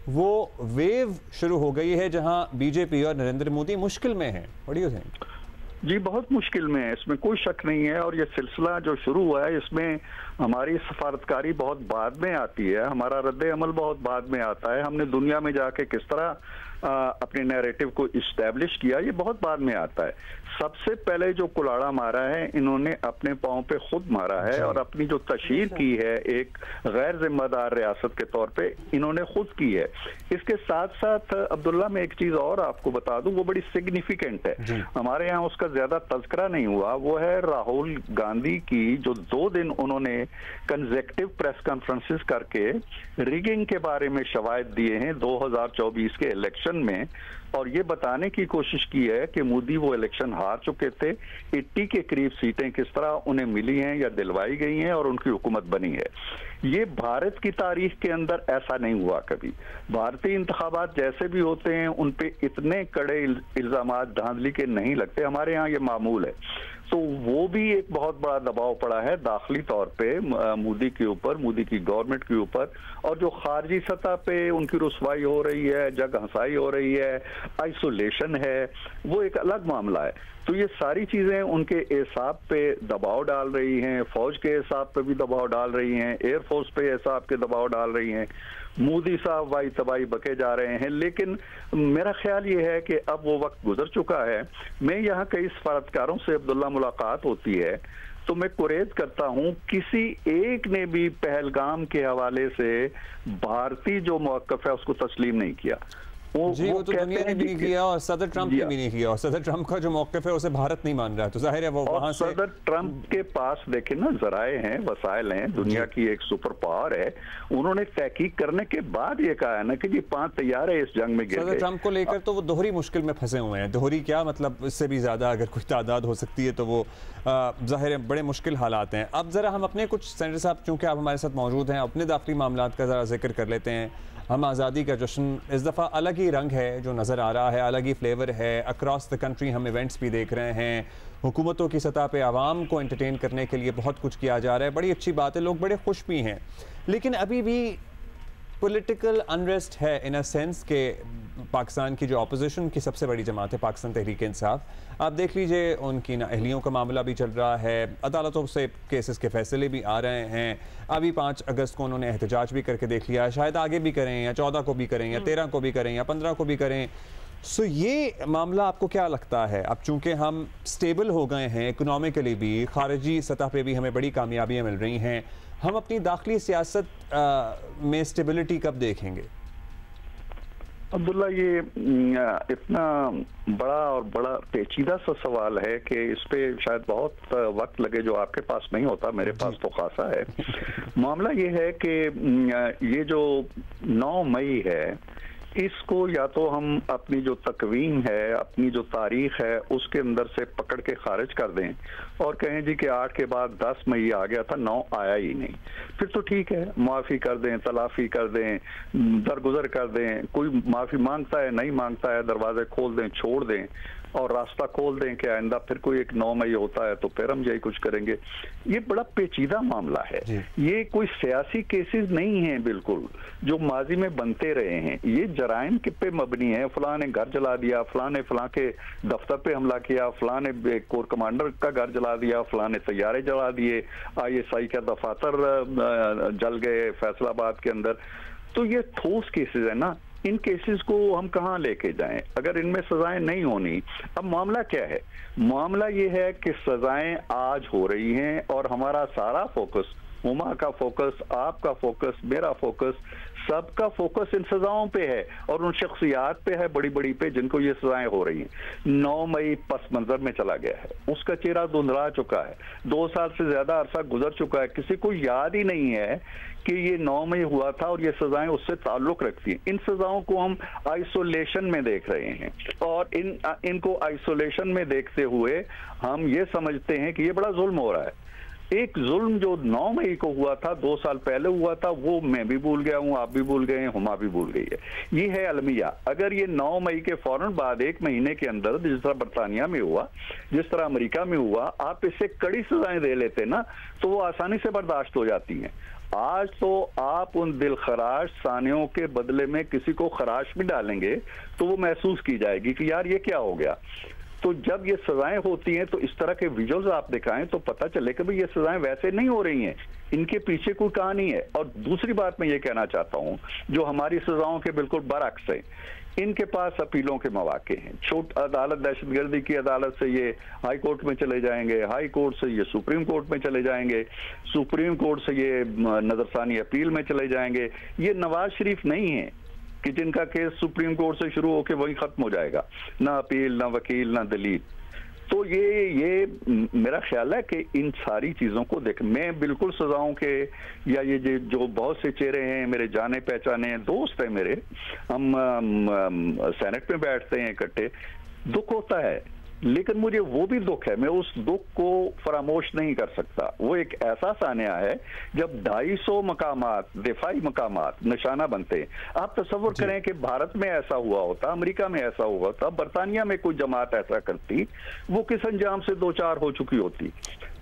वो वेव शुरू हो गई है जहां बीजेपी और नरेंद्र मोदी मुश्किल में है। What do you think? जी, बहुत मुश्किल में है, इसमें कोई शक नहीं है। और ये सिलसिला जो शुरू हुआ है इसमें हमारी सफारतकारी बहुत बाद में आती है, हमारा रद्द अमल बहुत बाद में आता है। हमने दुनिया में जाके किस तरह अपने नैरेटिव को इस्टेब्लिश किया, ये बहुत बाद में आता है। सबसे पहले जो कुलाड़ा मारा है इन्होंने अपने पांव पे खुद मारा है और अपनी जो तशहीर की है एक गैर जिम्मेदार रियासत के तौर पे इन्होंने खुद की है। इसके साथ साथ अब्दुल्ला, मैं एक चीज और आपको बता दूं, वो बड़ी सिग्निफिकेंट है, हमारे यहाँ उसका ज्यादा तज़किरा नहीं हुआ, वो है राहुल गांधी की जो 2 दिन उन्होंने कंसेक्टिव प्रेस कॉन्फ्रेंसेस करके रिगिंग के बारे में शवाहिद दिए हैं 2024 के इलेक्शन में, और ये बताने की कोशिश की है कि मोदी वो इलेक्शन हार चुके थे। 80 के करीब सीटें किस तरह उन्हें मिली हैं या दिलवाई गई हैं और उनकी हुकूमत बनी है। ये भारत की तारीख के अंदर ऐसा नहीं हुआ कभी। भारतीय इंतखाबात जैसे भी होते हैं उन पे इतने कड़े इल्जामात धांधली के नहीं लगते, हमारे यहाँ ये मामूल है। तो वो भी एक बहुत बड़ा दबाव पड़ा है दाखिली तौर पे मोदी के ऊपर, मोदी की गवर्नमेंट के ऊपर, और जो खारजी सतह पे उनकी रुसवाई हो रही है, जग हंसाई हो रही है, आइसोलेशन है, वो एक अलग मामला है। तो ये सारी चीजें उनके एसाब पे दबाव डाल रही हैं, फौज के एसाब पे भी दबाव डाल रही हैं, एयरफोर्स पे एसाब के दबाव डाल रही हैं। मोदी साहब वाई तबाही बके जा रहे हैं, लेकिन मेरा ख्याल ये है कि अब वो वक्त गुजर चुका है। मैं यहाँ कई सफारतकारों से अब्दुल्ला मुलाकात होती है तो मैं कुरेद करता हूँ किसी एक ने भी पहलगाम के हवाले से भारतीय जो मौक़िफ़ है उसको तस्लीम नहीं किया। वो तो दुनिया ने भी नहीं किया और सदर ट्रंप ने भी नहीं किया, और सदर ट्रंप का जो मौक़िफ़ है उसे भारत नहीं मान रहा है, तो जाहिर है वो वहां से। सदर ट्रंप के पास देखे ना ज़राए हैं, वसाइल हैं, दुनिया की एक सुपर पावर है, उन्होंने तहकीक करने के बाद ये कहा है ना कि जी 5 तैयार है इस जंग में गिर गए। सदर ट्रंप को लेकर तो वो दोहरी मुश्किल में फंसे हुए हैं। दोहरी क्या मतलब, इससे भी ज्यादा अगर कोई तादाद हो सकती है तो वो जाहिर है बड़े मुश्किल हालात हैं। अब जरा हम अपने कुछ, सेनेटर साहब चूंकि आप हमारे साथ मौजूद हैं, अपने दाखिली मामलात का जरा जिक्र कर लेते हैं। हम आज़ादी का जश्न इस दफ़ा अलग ही रंग है जो नज़र आ रहा है, अलग ही फ्लेवर है। अक्रॉस द कंट्री हम इवेंट्स भी देख रहे हैं, हुकूमतों की सतह पे आवाम को एंटरटेन करने के लिए बहुत कुछ किया जा रहा है, बड़ी अच्छी बात है, लोग बड़े खुश भी हैं। लेकिन अभी भी पॉलिटिकल अनरेस्ट है इन अ सेंस के पाकिस्तान की जो अपोजिशन की सबसे बड़ी जमात है पाकिस्तान तहरीक इंसाफ, आप देख लीजिए उनकी नाअहलियों का मामला भी चल रहा है, अदालतों से केसेस के फैसले भी आ रहे हैं। अभी 5 अगस्त को उन्होंने एहतजाज भी करके देख लिया, शायद आगे भी करें या 14 को भी करें या 13 को भी करें या 15 को भी करें। सो ये मामला आपको क्या लगता है, अब चूंकि हम स्टेबल हो गए हैं इकोनॉमिकली भी, खारिजी सतह पे भी हमें बड़ी कामयाबियां मिल रही हैं, हम अपनी दाखिली सियासत में स्टेबिलिटी कब देखेंगे? अब्दुल्ला, ये इतना बड़ा पेचीदा सा सवाल है कि इस पे शायद बहुत वक्त लगे, जो आपके पास नहीं होता, मेरे पास तो खासा है। मामला ये है कि ये जो 9 मई है, इसको या तो हम अपनी जो तकवीन है, अपनी जो तारीख है, उसके अंदर से पकड़ के खारिज कर दें और कहें जी कि 8 के बाद 10 मई आ गया था, 9 आया ही नहीं। फिर तो ठीक है, माफ़ी कर दें, तलाफ़ी कर दें, दरगुजर कर दें, कोई माफ़ी मांगता है नहीं मांगता है, दरवाजे खोल दें, छोड़ दें और रास्ता खोल दें कि आइंदा फिर कोई एक 9 मई होता है तो फिर हम यही कुछ करेंगे। ये बड़ा पेचीदा मामला है, ये कोई सियासी केसेस नहीं है बिल्कुल जो माजी में बनते रहे हैं, ये जराइम पे मबनी है। फलां ने घर जला दिया, फलां ने फलां के दफ्तर पे हमला किया, फलां ने कोर कमांडर का घर जला दिया, फलां ने तैयारे जला दिए, ISI का दफातर जल गए फैसलाबाद के अंदर। तो ये ठोस केसेस है ना, इन केसेस को हम कहाँ लेके जाएं अगर इनमें सजाएं नहीं होनी। अब मामला क्या है? मामला ये है कि सजाएं आज हो रही हैं और हमारा सारा फोकस, हुमा का फोकस, आपका फोकस, मेरा फोकस, सबका फोकस इन सजाओं पे है और उन शख्सियात पे है बड़ी बड़ी पे जिनको ये सजाएं हो रही हैं। 9 मई पस मंजर में चला गया है, उसका चेहरा धुंधला चुका है, 2 साल से ज्यादा अरसा गुजर चुका है, किसी को याद ही नहीं है कि ये 9 मई हुआ था और ये सजाएं उससे ताल्लुक रखती हैं। इन सजाओं को हम आइसोलेशन में देख रहे हैं और इनको आइसोलेशन में देखते हुए हम ये समझते हैं कि ये बड़ा जुल्म हो रहा है। एक जुल्म जो 9 मई को हुआ था, 2 साल पहले हुआ था, वो मैं भी भूल गया हूँ, आप भी भूल गए हैं, हुमा भी भूल गई है। ये है अलमिया। अगर ये 9 मई के फौरन बाद 1 महीने के अंदर जिस तरह बरतानिया में हुआ, जिस तरह अमेरिका में हुआ, आप इससे कड़ी सजाएं दे लेते ना तो वो आसानी से बर्दाश्त हो जाती हैं। आज तो आप उन दिल खराश सानियों के बदले में किसी को खराश भी डालेंगे तो वो महसूस की जाएगी कि यार ये क्या हो गया। तो जब ये सजाएं होती हैं तो इस तरह के विजुअल्स आप दिखाएं तो पता चले कि भाई ये सजाएं वैसे नहीं हो रही हैं, इनके पीछे कोई कहानी है। और दूसरी बात मैं ये कहना चाहता हूं, जो हमारी सजाओं के बिल्कुल बरअक्स है, इनके पास अपीलों के मौके हैं। छोट अदालत, दहशतगर्दी की अदालत से ये हाई कोर्ट में चले जाएंगे, हाई कोर्ट से ये सुप्रीम कोर्ट में चले जाएंगे, सुप्रीम कोर्ट से ये नजरसानी अपील में चले जाएंगे। ये नवाज शरीफ नहीं है कि जिनका केस सुप्रीम कोर्ट से शुरू होकर वहीं खत्म हो जाएगा, ना अपील, ना वकील, ना दलील। तो ये मेरा ख्याल है कि इन सारी चीजों को देख, मैं बिल्कुल सजाओं के या ये जो बहुत से चेहरे हैं मेरे जाने पहचाने हैं, दोस्त हैं मेरे, हम सेनेट में बैठते हैं इकट्ठे, दुख होता है, लेकिन मुझे वो भी दुख है, मैं उस दुख को फरामोश नहीं कर सकता। वो एक ऐसा सानिया है जब 250 मकामात, दिफाई मकामात निशाना बनते हैं। आप तसव्वुर करें कि भारत में ऐसा हुआ होता, अमेरिका में ऐसा हुआ था, बरतानिया में कोई जमात ऐसा करती, वो किस अंजाम से 2-4 हो चुकी होती।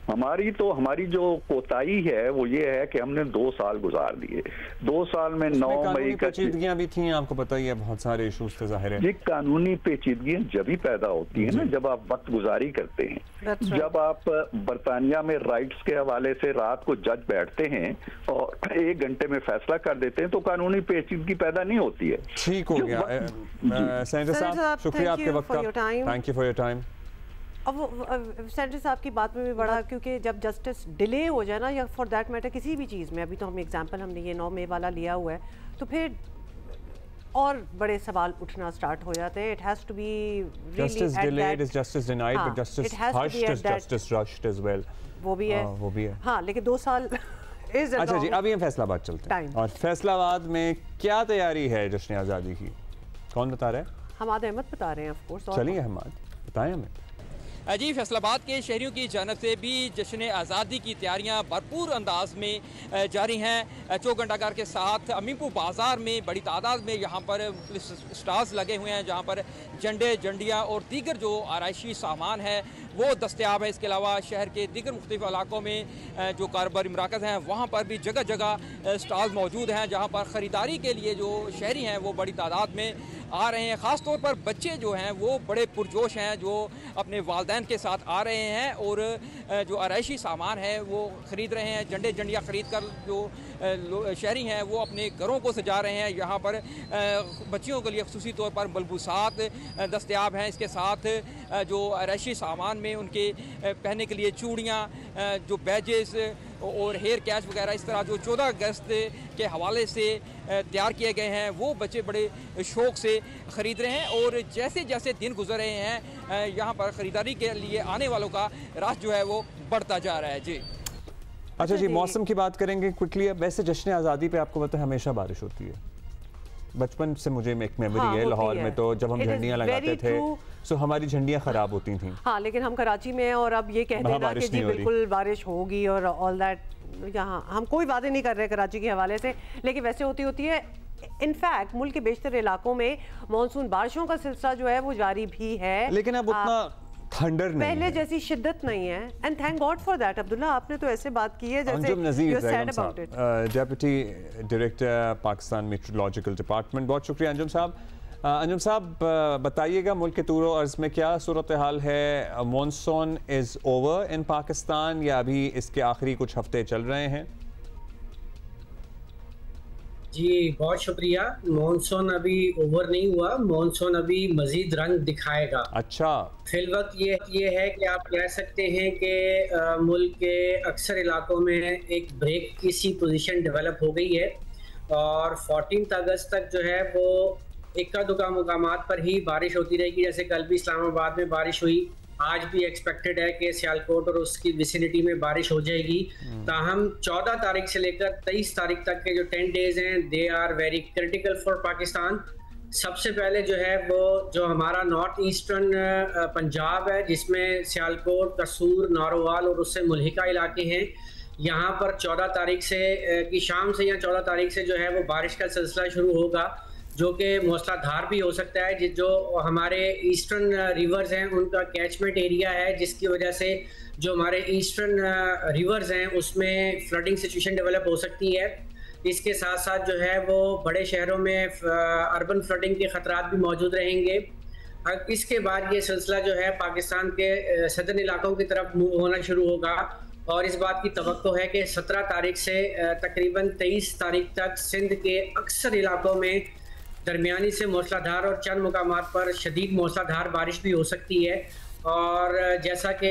हमारी जो कोताही है वो ये है कि हमने 2 साल गुजार दिए। 2 साल में 9 मई का पेचीदगियां भी थी, आपको पता ही है, बहुत सारे इश्यूज थे जाहिर है। ये कानूनी पेचीदगियां जब ही पैदा होती है ना, जब आप वक्त गुजारी करते हैं, जब आप बरतानिया में राइट्स के हवाले से रात को जज बैठते हैं और 1 घंटे में फैसला कर देते हैं तो कानूनी पेचीदगी पैदा नहीं होती है। ठीक हो गया सेनेटर साहब, शुक्रिया आपके वक्त का, thank you for your time. अब सेनेटर साहब की बात में भी बड़ा, क्योंकि जब जस्टिस डिले हो जाए ना, या फॉर दैट मैटर किसी भी चीज़ में, अभी तो हम एग्जांपल हमने ये 9 मई वाला लिया हुआ है, तो फिर और बड़े सवाल उठना स्टार्ट हो जाते हैं। It has to be justice delayed is justice denied, but justice hushed is justice rushed as well. वो भी है, हाँ, लेकिन 2 साल इज। अच्छा जी, अभी हम फैसलाबाद चलते हैं और फैसलाबाद में क्या तैयारी है जश्न आज़ादी की, कौन बता रहा है? हमाद अहमद बता रहे हैं ऑफ कोर्स। चलिए हमाद, बताएं हमें। जी, फैसलाबाद के शहरियों की जानब से भी जश्न आज़ादी की तैयारियां भरपूर अंदाज में जारी हैं। चौक घंटाघर के साथ अमीनपुर बाज़ार में बड़ी तादाद में यहाँ पर स्टॉल्स लगे हुए हैं, जहाँ पर झंडे, झंडियाँ और दीगर जो आराइशी सामान है वो दस्तयाब है। इसके अलावा शहर के दीगर मुख्तलिफ इलाकों में जो कारोबारी मराकज़ हैं वहाँ पर भी जगह जगह स्टॉल मौजूद हैं, जहाँ पर ख़रीदारी के लिए जो शहरी हैं वो बड़ी तादाद में आ रहे हैं। ख़ास तौर पर बच्चे जो हैं वो बड़े पुरजोश हैं, जो अपने वालिदैन के साथ आ रहे हैं और जो आराइशी सामान है वो ख़रीद रहे हैं। झंडे झंडियाँ ख़रीद कर जो शहरी हैं वो अपने घरों को सजा रहे हैं। यहाँ पर बच्चियों के लिए ख़ुसूसी तौर पर मलबूसात दस्तयाब हैं। इसके साथ जो आराइशी सामान में उनके पहनने के लिए चूड़ियाँ, जो बैजेस और हेयर कैच वगैरह, इस तरह जो 14 अगस्त के हवाले से तैयार किए गए हैं वो बच्चे बड़े शौक़ से ख़रीद रहे हैं। और जैसे जैसे दिन गुजर रहे हैं यहाँ पर ख़रीदारी के लिए आने वालों का रश जो है वो बढ़ता जा रहा है। जी अच्छा जी, मौसम की बात करेंगे क्विकली। अब वैसे जश्न आज़ादी पे आपको पता है हमेशा बारिश होती है, बचपन से मुझे एक मेमोरी है लाहौर में, तो जब हम झंडियाँ लगाते थे तो हमारी झंडियाँ ख़राब होती थी। हाँ, लेकिन हम कराची में हैं और अब ये कह देना कि जी बिल्कुल बारिश होगी और ऑल दैट, यहाँ हम कोई वादे नहीं कर रहे कराची के हवाले से, लेकिन वैसे होती है। इनफैक्ट मुल्क के बेशतर इलाकों में मानसून बारिशों का सिलसिला जो है वो जारी भी है, लेकिन अब उतना थंडर नहीं पहले है, जैसी शिद्दत नहीं है। And thank God for that. Abdullah, आपने तो ऐसे बात की है जैसे you are sad about it. Deputy director Pakistan Meteorological Department, बहुत शुक्रिया अंजुम साहब। अंजुम साहब बताइएगा मुल्क के तूर अर्ज़ में क्या सूरत हाल है? Monsoon is over in Pakistan या अभी इसके आखिरी कुछ हफ्ते चल रहे हैं? जी बहुत शुक्रिया। मॉनसून अभी ओवर नहीं हुआ, मॉनसून अभी मजीद रंग दिखाएगा। अच्छा, फिलवक्त ये है कि आप कह सकते हैं कि मुल्क के अक्सर इलाकों में एक ब्रेक की सी पोजीशन डेवलप हो गई है और 14 अगस्त तक जो है वो इक्का दुक्का मुकामात पर ही बारिश होती रहेगी। जैसे कल भी इस्लामाबाद में बारिश हुई, आज भी एक्सपेक्टेड है कि सियालकोट और उसकी विसिनिटी में बारिश हो जाएगी। ताहम 14 तारीख से लेकर 23 तारीख तक के जो 10 डेज हैं they are very critical for Pakistan. सबसे पहले जो है वो जो हमारा नॉर्थ ईस्टर्न पंजाब है, जिसमें सियालकोट, कसूर, नारोवाल और उससे मुल्हिका इलाके हैं, यहाँ पर 14 तारीख से की शाम से या 14 तारीख से जो है वो बारिश का सिलसिला शुरू होगा, जो कि मूसलाधार भी हो सकता है। जो हमारे ईस्टर्न रिवर्स हैं उनका कैचमेंट एरिया है, जिसकी वजह से जो हमारे ईस्टर्न रिवर्स हैं उसमें फ्लडिंग सिचुएशन डेवलप हो सकती है। इसके साथ साथ जो है वो बड़े शहरों में अर्बन फ्लडिंग के ख़तरात भी मौजूद रहेंगे। इसके बाद ये सिलसिला जो है पाकिस्तान के सदर्न इलाकों की तरफ मूव होना शुरू होगा और इस बात की तवक्को है कि 17 तारीख से तकरीबन 23 तारीख तक सिंध के अक्सर इलाकों में दरमियानी से मूसलाधार और चंद मुकामात पर शदीद मूसलाधार बारिश भी हो सकती है। और जैसा कि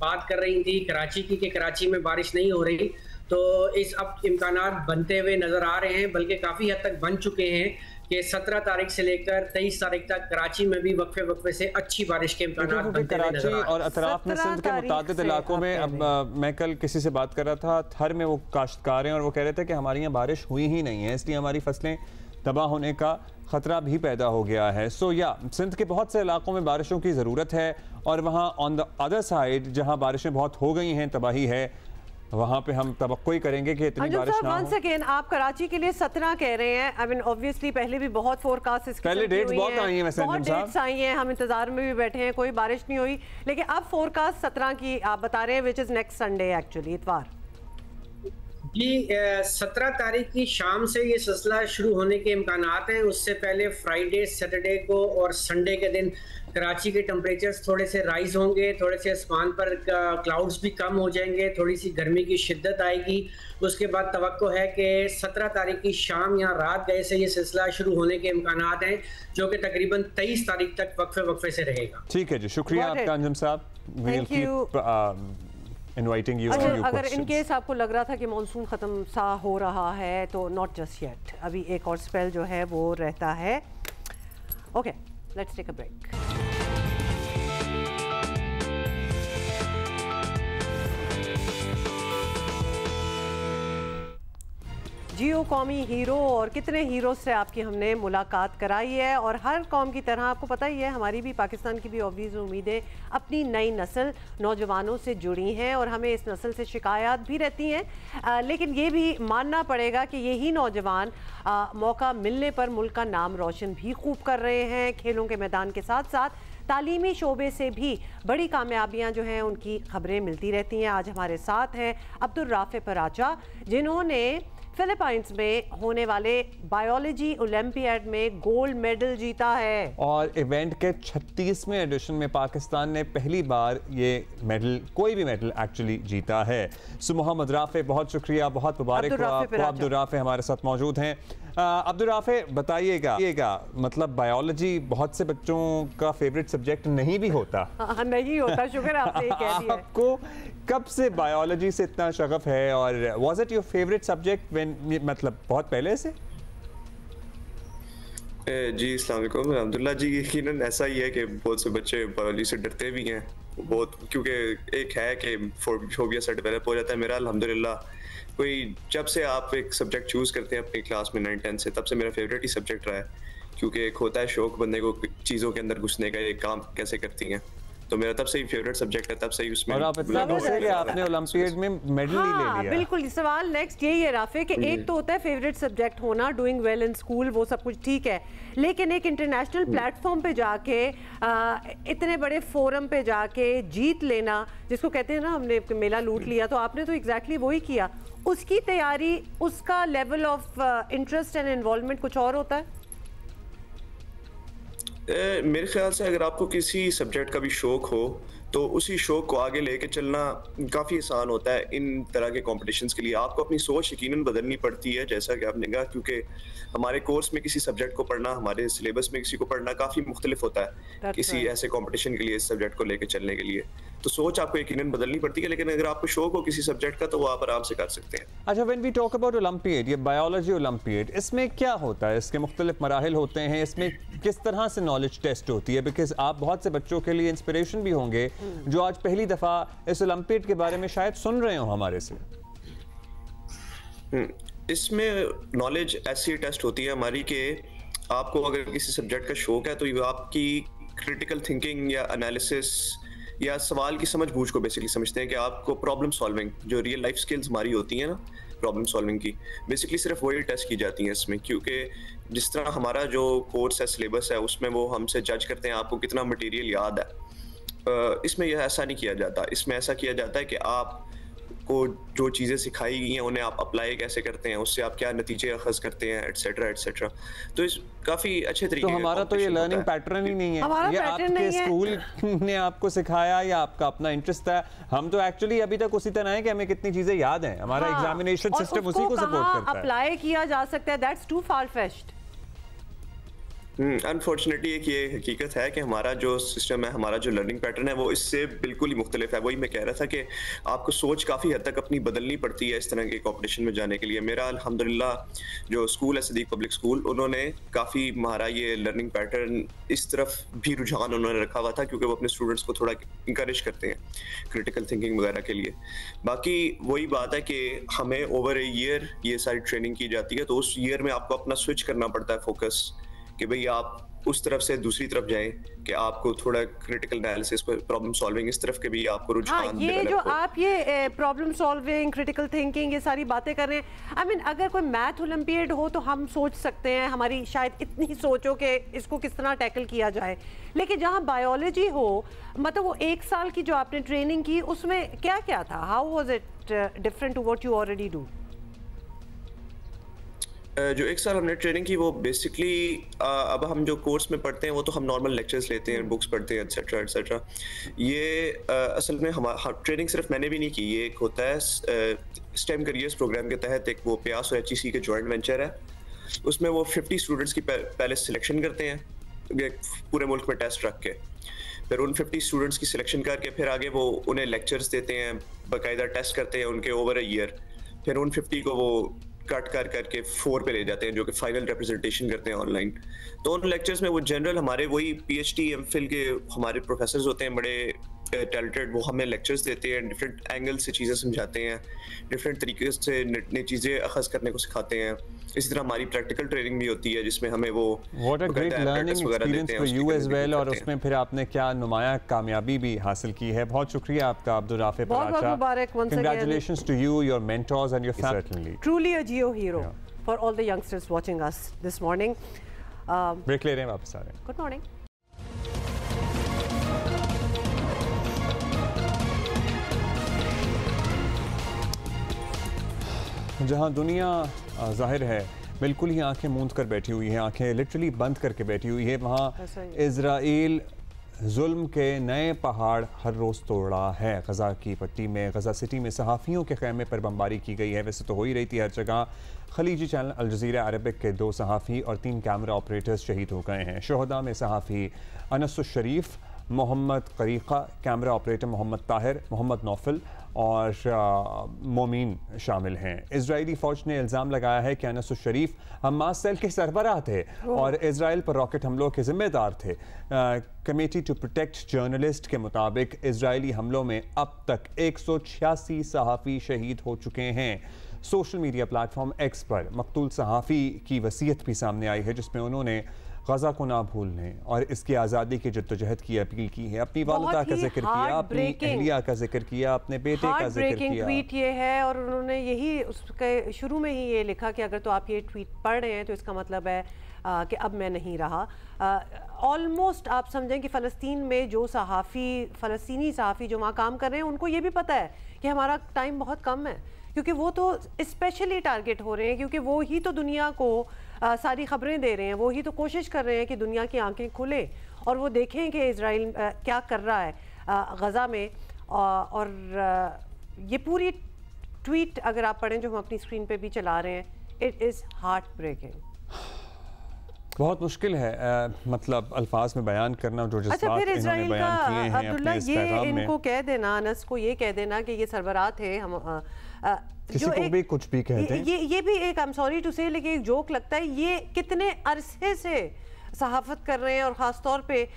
बात कर रही थी कराची की कि कराची में बारिश नहीं हो रही, तो इस अब इम्कानात बनते हुए नज़र आ रहे हैं, बल्कि काफ़ी हद तक बन चुके हैं कि 17 तारीख से लेकर 23 तारीख तक कराची में भी वक्फे से अच्छी बारिश के इम्कानात बनते हुए नजर आ रहे हैं। और अतराफ में सिंध के मुतादिद इलाकों में, अब मैं कल किसी से बात कर रहा था, थर में वो काश्तकार हैं और वो कह रहे थे कि हमारे यहाँ बारिश हुई ही नहीं है, इसलिए हमारी फसलें तबाह होने का ख़तरा भी पैदा हो गया है। सो या सिंध के बहुत से इलाकों में बारिशों की ज़रूरत है और वहाँ ऑन द अदर साइड जहाँ बारिशें बहुत हो गई हैं, तबाही है, वहाँ पे हम तवक्को ही करेंगे कि इतनी बारिश ना हो। सेकेंड, आप कराची के लिए 17 कह रहे हैं। आई मीन ऑब्वियसली पहले भी बहुत फोरकास्ट इसकी पहले डेट्स बहुत आई हैं, वैसे बहुत डेट्स आई हैं, हम इंतजार में भी बैठे हैं, कोई बारिश नहीं हुई, लेकिन अब फोरकास्ट 17 की आप बता रहे हैं, which is next Sunday actually, इतवार। जी 17 तारीख की शाम से ये सिलसिला शुरू होने के इम्कानात हैं। उससे पहले फ्राइडे, सैटरडे को और संडे के दिन कराची के टेम्परेचर्स थोड़े से राइज होंगे, थोड़े से आसमान पर क्लाउड्स भी कम हो जाएंगे, थोड़ी सी गर्मी की शिद्दत आएगी। उसके बाद तवक्को है कि 17 तारीख की शाम या रात गए से ये सिलसिला शुरू होने के इम्कानात हैं, जो कि तकरीबन 23 तारीख तक वक्फे से रहेगा। ठीक है जी, शुक्रिया आपका अंजुम साहब। Inviting you अगर इन केस आपको लग रहा था कि मॉनसून ख़त्म सा हो रहा है, तो नॉट जस्ट येट, अभी एक और स्पेल जो है वो रहता है। Okay, let's take a break. Geo कौमी हीरो, और कितने हीरो से आपकी हमने मुलाकात कराई है, और हर कौम की तरह आपको पता ही है हमारी भी, पाकिस्तान की भी ऑब्वियस उम्मीदें अपनी नई नस्ल नौजवानों से जुड़ी हैं और हमें इस नस्ल से शिकायत भी रहती हैं, लेकिन ये भी मानना पड़ेगा कि यही नौजवान मौका मिलने पर मुल्क का नाम रोशन भी खूब कर रहे हैं। खेलों के मैदान के साथ साथ तालीमी शोबे से भी बड़ी कामयाबियां जो हैं उनकी खबरें मिलती रहती हैं। आज हमारे साथ हैं अब्दुल राफे पराचा, जिन्होंने फिलीपाइंस में होने वाले बायोलॉजी ओलंपियाड में गोल्ड मेडल जीता है और इवेंट के 36वें एडिशन में पाकिस्तान ने पहली बार ये मेडल, कोई भी मेडल एक्चुअली जीता है। सो मोहम्मद राफे, बहुत शुक्रिया, बहुत मुबारक हो आपको। अब्दुल राफे हमारे साथ मौजूद हैं। अब्दुल राफे बताइएगा, मतलब बायोलॉजी बहुत से बच्चों का फेवरेट सब्जेक्ट नहीं भी होता। नहीं होता, शुक्र आपने कह दिया। आपको कब से बायोलॉजी से इतना शगफ है और was it your favourite subject when, मतलब बहुत पहले से? जी अस्सलाम वालेकुम अब्दुल्ला जी, यकीनन ऐसा ही है कि बहुत से बच्चे बायोलॉजी से डरते भी हैं बहुत, क्योंकि एक है कि फोबिया सा डेवलप हो जाता है। मेरा अल्हम्दुलिल्लाह कोई जब से आप एक सब्जेक्ट चूज़ करते हैं अपनी क्लास में 9-10 से, तब से मेरा फेवरेट ही सब्जेक्ट रहा है, क्योंकि एक होता है शौक बंदे को चीज़ों के अंदर घुसने का, ये काम कैसे करती हैं, तो मेरा तब से ही फेवरेट सब्जेक्ट है, तब से ही उसमें। और आप इतना खुश हैं कि आपने ओलंपियाड में मेडल ही ले लिया। बिल्कुल, सवाल नेक्स्ट यही है राफे कि एक तो होता है फेवरेट सब्जेक्ट होना, डूइंग वेल इन स्कूल, वो सब कुछ ठीक है, लेकिन एक इंटरनेशनल प्लेटफॉर्म पे जाके इतने बड़े फोरम पे जाके जीत लेना, जिसको कहते हैं ना हमने मेला लूट लिया, तो आपने तो एग्जैक्टली वही किया। उसकी तैयारी, उसका level of interest and involvement कुछ और होता है। मेरे ख्याल से अगर आपको किसी सब्जेक्ट का भी शौक हो तो उसी शौक को आगे लेके चलना काफ़ी आसान होता है। इन तरह के कॉम्पिटिशन्स के लिए आपको अपनी सोच यकीनन बदलनी पड़ती है, जैसा कि आपने कहा, क्योंकि हमारे कोर्स में किसी सब्जेक्ट को पढ़ना, हमारे सिलेबस में किसी को पढ़ना काफ़ी मुख्तलिफ होता है किसी ऐसे कॉम्पिटिशन के लिए, इस सब्जेक्ट को लेके चलने के लिए। तो सोच आपको यकीनन बदलनी पड़ती है, लेकिन अगर आपको शौक हो किसी सब्जेक्ट का तो वो आप आराम से कर सकते हैं। अच्छा, when we talk about Olympiad, ये बायोलॉजी ओलंपियाड, इसमें क्या होता है? इसके मुख्तलिफ मराहिल होते हैं, इसमें किस तरह से नॉलेज टेस्ट होती है? बिकॉज आप बहुत से बच्चों के लिए इंस्पिरेशन भी होंगे जो आज पहली दफा इस ओलंपियाड के बारे में शायद सुन रहे हो हमारे से। इसमें नॉलेज ऐसी टेस्ट होती है हमारी कि आपको अगर किसी सब्जेक्ट का शौक है तो ये आपकी क्रिटिकल थिंकिंग या एनालिसिस या सवाल की समझ बूझ को बेसिकली समझते हैं कि आपको प्रॉब्लम सॉल्विंग, जो रियल लाइफ स्किल्स हमारी होती हैं ना प्रॉब्लम सॉल्विंग की, बेसिकली सिर्फ वही टेस्ट की जाती हैं इसमें। क्योंकि जिस तरह हमारा जो कोर्स है, सिलेबस है, उसमें वो हमसे जज करते हैं आपको कितना मटेरियल याद है, इसमें यह ऐसा नहीं किया जाता। इसमें ऐसा किया जाता है कि आप को जो चीज़ें सिखाई गई हैं उन्हें आप अप्लाई कैसे करते हैं, उससे आप क्या नतीजे अखज़ करते हैं, एटसेट्रा एटसेट्रा। तो इस काफ़ी अच्छे तरीके तो हमारा तो ये लर्निंग पैटर्न ही नहीं है, ये आपके स्कूल ने आपको सिखाया या आपका अपना इंटरेस्ट है। हम तो एक्चुअली अभी तक उसी तरह है कि हमें कितनी चीज़ें याद हैं, हमारा एग्जामिनेशन सिस्टम उसी को सपोर्ट करता है। अप्लाई किया जा सकता है, that's too far fetched. Unfortunately एक ये हकीकत है कि हमारा जो सिस्टम है, हमारा जो लर्निंग पैटर्न है, वो इससे बिल्कुल ही मुख्तलिफ है। वही मैं कह रहा था कि आपको सोच काफ़ी हद तक अपनी बदलनी पड़ती है इस तरह के कॉम्पिटिशन में जाने के लिए। मेरा अल्हम्दुलिल्लाह जो स्कूल है सिद्दीक पब्लिक स्कूल, उन्होंने काफ़ी हमारा ये लर्निंग पैटर्न इस तरफ भी रुझान उन्होंने रखा हुआ था, क्योंकि वो अपने स्टूडेंट्स को थोड़ा इंकरेज करते हैं क्रिटिकल थिंकिंग वगैरह के लिए। बाकी वही बात है कि हमें ओवर ए ईयर ये सारी ट्रेनिंग की जाती है, तो उस ईयर में आपको अपना स्विच करना पड़ता है फोकस, कि भाई आप उस तरफ से दूसरी तरफ जाएं, कि आपको थोड़ा क्रिटिकल एनालिसिस, प्रॉब्लम सॉल्विंग, इस तरफ के भी आपको रुझान। ये जो आप ये प्रॉब्लम सॉल्विंग, क्रिटिकल थिंकिंग, ये सारी बातें कर रहे हैं, आई मीन अगर कोई मैथ ओलंपियाड हो तो हम सोच सकते हैं, हमारी शायद इतनी सोचो कि इसको किस तरह टैकल किया जाए, लेकिन जहाँ बायोलॉजी हो, मतलब वो 1 साल की जो आपने ट्रेनिंग की, उसमें क्या क्या था? How was it different to what you already do? जो 1 साल हमने ट्रेनिंग की वो बेसिकली अब हम जो कोर्स में पढ़ते हैं वो तो हम नॉर्मल लेक्चर्स लेते हैं, बुक्स पढ़ते हैं, एटसेट्रा एटसेट्रा। ये असल में हमारा ट्रेनिंग सिर्फ मैंने भी नहीं की, ये एक होता है स्टेम करियर्स प्रोग्राम के तहत, एक वो प्यास और HEC के जॉइंट वेंचर है, उसमें वो 50 स्टूडेंट्स की पहले सिलेक्शन करते हैं पूरे मुल्क में टेस्ट रख के, फिर उन 50 स्टूडेंट्स की सिलेक्शन करके फिर आगे वो उन्हें लेक्चर्स देते हैं, बाकायदा टेस्ट करते हैं उनके ओवर अ ईयर, फिर उन 50 को वो कट करके 4 पे ले जाते हैं, जो कि फाइनल रिप्रेजेंटेशन करते हैं ऑनलाइन। तो उन लेक्चर्स में वो जनरल हमारे वही PhD MPhil के हमारे प्रोफेसर्स होते हैं बड़े टैलेंटेड, वो हमें लेक्चर्स देते हैं, डिफरेंट एंगल से चीज़ें समझाते हैं, डिफरेंट तरीके से नई चीज़ें अखज़ करने को सिखाते हैं। इसी तरह हमारी प्रैक्टिकल ट्रेनिंग भी होती है जिसमें हमें वो what a great learning experience for you as well, और उसमें फिर आपने क्या नुमाया कामयाबी भी हासिल की है। बहुत शुक्रिया आपका Abdul Rafay Paracha, congratulations to you, your mentors and your family, truly a Geo hero for all the youngsters watching us this morning. Break ले रहे हैं, वापस आ रहे हैं। Good morning. जहां दुनिया जाहिर है बिल्कुल ही आंखें मूंद कर बैठी हुई है, आंखें लिटरली बंद करके बैठी हुई है, वहाँ इजराइल जुल्म के नए पहाड़ हर रोज़ तोड़ रहा है। गज़ा की पट्टी में, गज़ा सिटी में सहाफ़ियों के ख़ैमे पर बमबारी की गई है। वैसे तो हो ही रही थी हर जगह। खलीजी चैनल अल जज़ीरा अरबिक के 2 सहाफ़ी और 3 कैमरा ऑपरेटर्स शहीद हो गए हैं। शोहदा में सहाफ़ी अनस शरीफ, Mohammad करीक़ा, camera operator Mohammad Tahir, Mohammad Naufal और मोमीन शामिल हैं। इजरायली फ़ौज ने इल्ज़ाम लगाया है कि अनस शरीफ हमास सेल के सरबराह थे और इजराइल पर रॉकेट हमलों के ज़िम्मेदार थे। कमेटी टू प्रोटेक्ट जर्नलिस्ट के मुताबिक इजरायली हमलों में अब तक 186 सहाफ़ी शहीद हो चुके हैं। सोशल मीडिया प्लेटफॉर्म एक्स पर मकतूल सहाफ़ी की वसीयत भी सामने आई है, जिसमें उन्होंने गज़ा को ना भूलने और इसकी आज़ादी की जद्दोजहद की अपील की है। अपनी वालिदा का जिक्र किया, अपनी अहलिया का जिक्र किया, अपने बेटे का जिक्र किया। ट्वीट ये है और उन्होंने यही उसके शुरू में ही ये लिखा कि अगर तो आप ये ट्वीट पढ़ रहे हैं तो इसका मतलब है कि अब मैं नहीं रहा। ऑलमोस्ट आप समझें कि फ़लस्तीन में जो फ़लस्तीनी सहाफ़ी जो वहाँ काम कर रहे हैं उनको ये भी पता है कि हमारा टाइम बहुत कम है, क्योंकि वो तो स्पेशली टारगेट हो रहे हैं, क्योंकि वो ही तो दुनिया को सारी खबरें दे रहे हैं, वो ही तो कोशिश कर रहे हैं कि दुनिया की आंखें खुले और वो देखें कि इजराइल क्या कर रहा है गज़ा में। और ये पूरी ट्वीट अगर आप पढ़ें जो हम अपनी स्क्रीन पे भी चला रहे हैं, इट इज़ हार्ट ब्रेकिंग। बहुत मुश्किल है मतलब अल्फाज में बयान करना जो जज्बात इन्होंने बयान किए हैं अब्दुल्ला, ये इनको कह देना, अनस को ये कह देना कि ये सरबराह थे, हम किसी को भी कुछ भी कहते हैं, ये भी एक, आई एम सॉरी टू से, लेकिन एक जोक लगता है। ये कितने अरसे से सहाफ़त कर रहे हैं और ख़ास तौर पे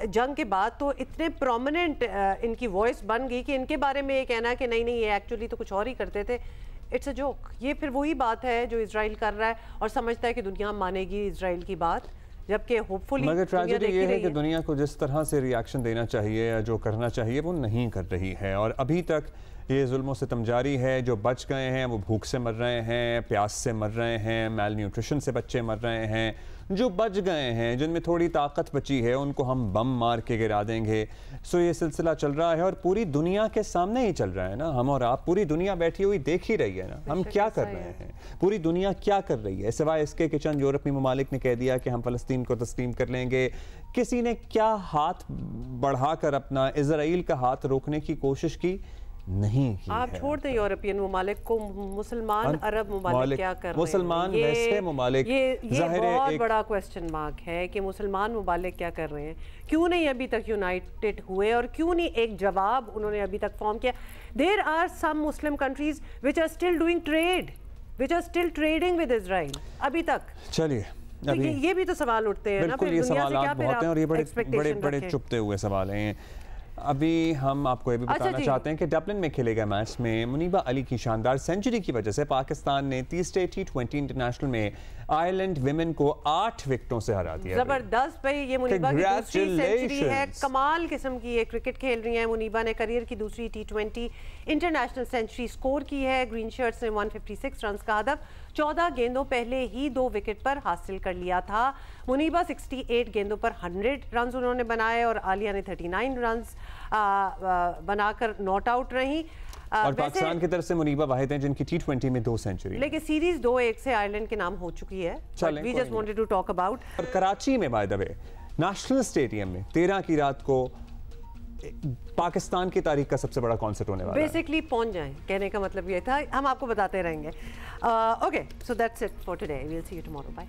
जंग के बाद तो इतने प्रोमिनेंट इनकी वॉइस बन गई कि इनके बारे में ये कहना कि नहीं ये एक्चुअली तो कुछ और ही करते थे, इट्स अ जोक। ये फिर वही बात है जो इजराइल कर रहा है और समझता है कि दुनिया मानेगी इजराइल की बात, जबकि होपफुली मगर ट्रेजेडी ये है कि दुनिया को जिस तरह से रिएक्शन देना चाहिए या जो करना चाहिए वो नहीं कर रही है। और अभी तक ये जुल्म सितम जारी है। जो बच गए हैं वो भूख से मर रहे हैं, प्यास से मर रहे हैं, मैल न्यूट्रिशन से बच्चे मर रहे हैं। जो बच गए हैं, जिनमें थोड़ी ताकत बची है, उनको हम बम मार के गिरा देंगे। सो ये सिलसिला चल रहा है और पूरी दुनिया के सामने ही चल रहा है ना। हम और आप, पूरी दुनिया बैठी हुई देख ही रही है ना हम क्या कर रहे हैं, पूरी दुनिया क्या कर रही है, सिवाय इसके कि चंद यूरोपीय ममालिक ने कह दिया कि हम फ़लस्तीन को तस्लीम कर लेंगे। किसी ने क्या हाथ बढ़ाकर अपना इजराइल का हाथ रोकने की कोशिश की? नहीं की। आप छोड़ दें यूरोपियन ममालिक को, मुसलमान अरब ममालिक क्या कर रहे हैं? मुसलमान वैसे ममालिक, ये बहुत बड़ा क्वेश्चन मार्क है कि मुसलमान ममालिक क्या कर रहे हैं, क्यों नहीं अभी तक यूनाइटेड हुए और क्यों नहीं एक जवाब उन्होंने अभी तक फॉर्म किया। There are some Muslim countries which are still doing trade, which are still trading with Israel अभी तक। चलिए तो ये भी तो सवाल उठते हैं ना, फिर ये दुनिया से क्या बहुत हैं और ये बड़े चुपते हुए सवाल हैं। अभी हम आपको ये भी बताना चाहते हैं कि डबलिन में खेले गए मैच में मुनीबा अली की शानदार सेंचुरी की वजह से पाकिस्तान ने तीसरे T20 इंटरनेशनल में आयरलैंड विमेन को 8 विकेटों से हरा दिया। जबरदस्त भाई, ये मुनीबा की दूसरी सेंचुरी है। कमाल किस्म की ये क्रिकेट खेल रही हैं मुनीबा ने, करियर की दूसरी T20 इंटरनेशनल सेंचुरी स्कोर की है। ग्रीन शर्ट्स ने 156 रन का हदफ 14 गेंदों पहले ही 2 विकेट पर हासिल कर लिया था। मुनीबा 68 गेंदों पर 100 रन उन्होंने बनाए और आलिया ने 39 रन बनाकर नॉट आउट रही। और पाकिस्तान की तरफ से मुनीबा वाहिद हैं जिनकी T20 में 2 सेंचुरी, लेकिन सीरीज 2-1 से आयरलैंड के नाम हो चुकी है। We just wanted to talk about. और कराची में by the way National Stadium में 13 की रात को पाकिस्तान की तारीख का सबसे बड़ा कॉन्सर्ट होने वाला है। बेसिकली पहुंच जाएं, कहने का मतलब ये था, हम आपको बताते रहेंगे। Okay, so that's it for today, we will see you tomorrow, bye.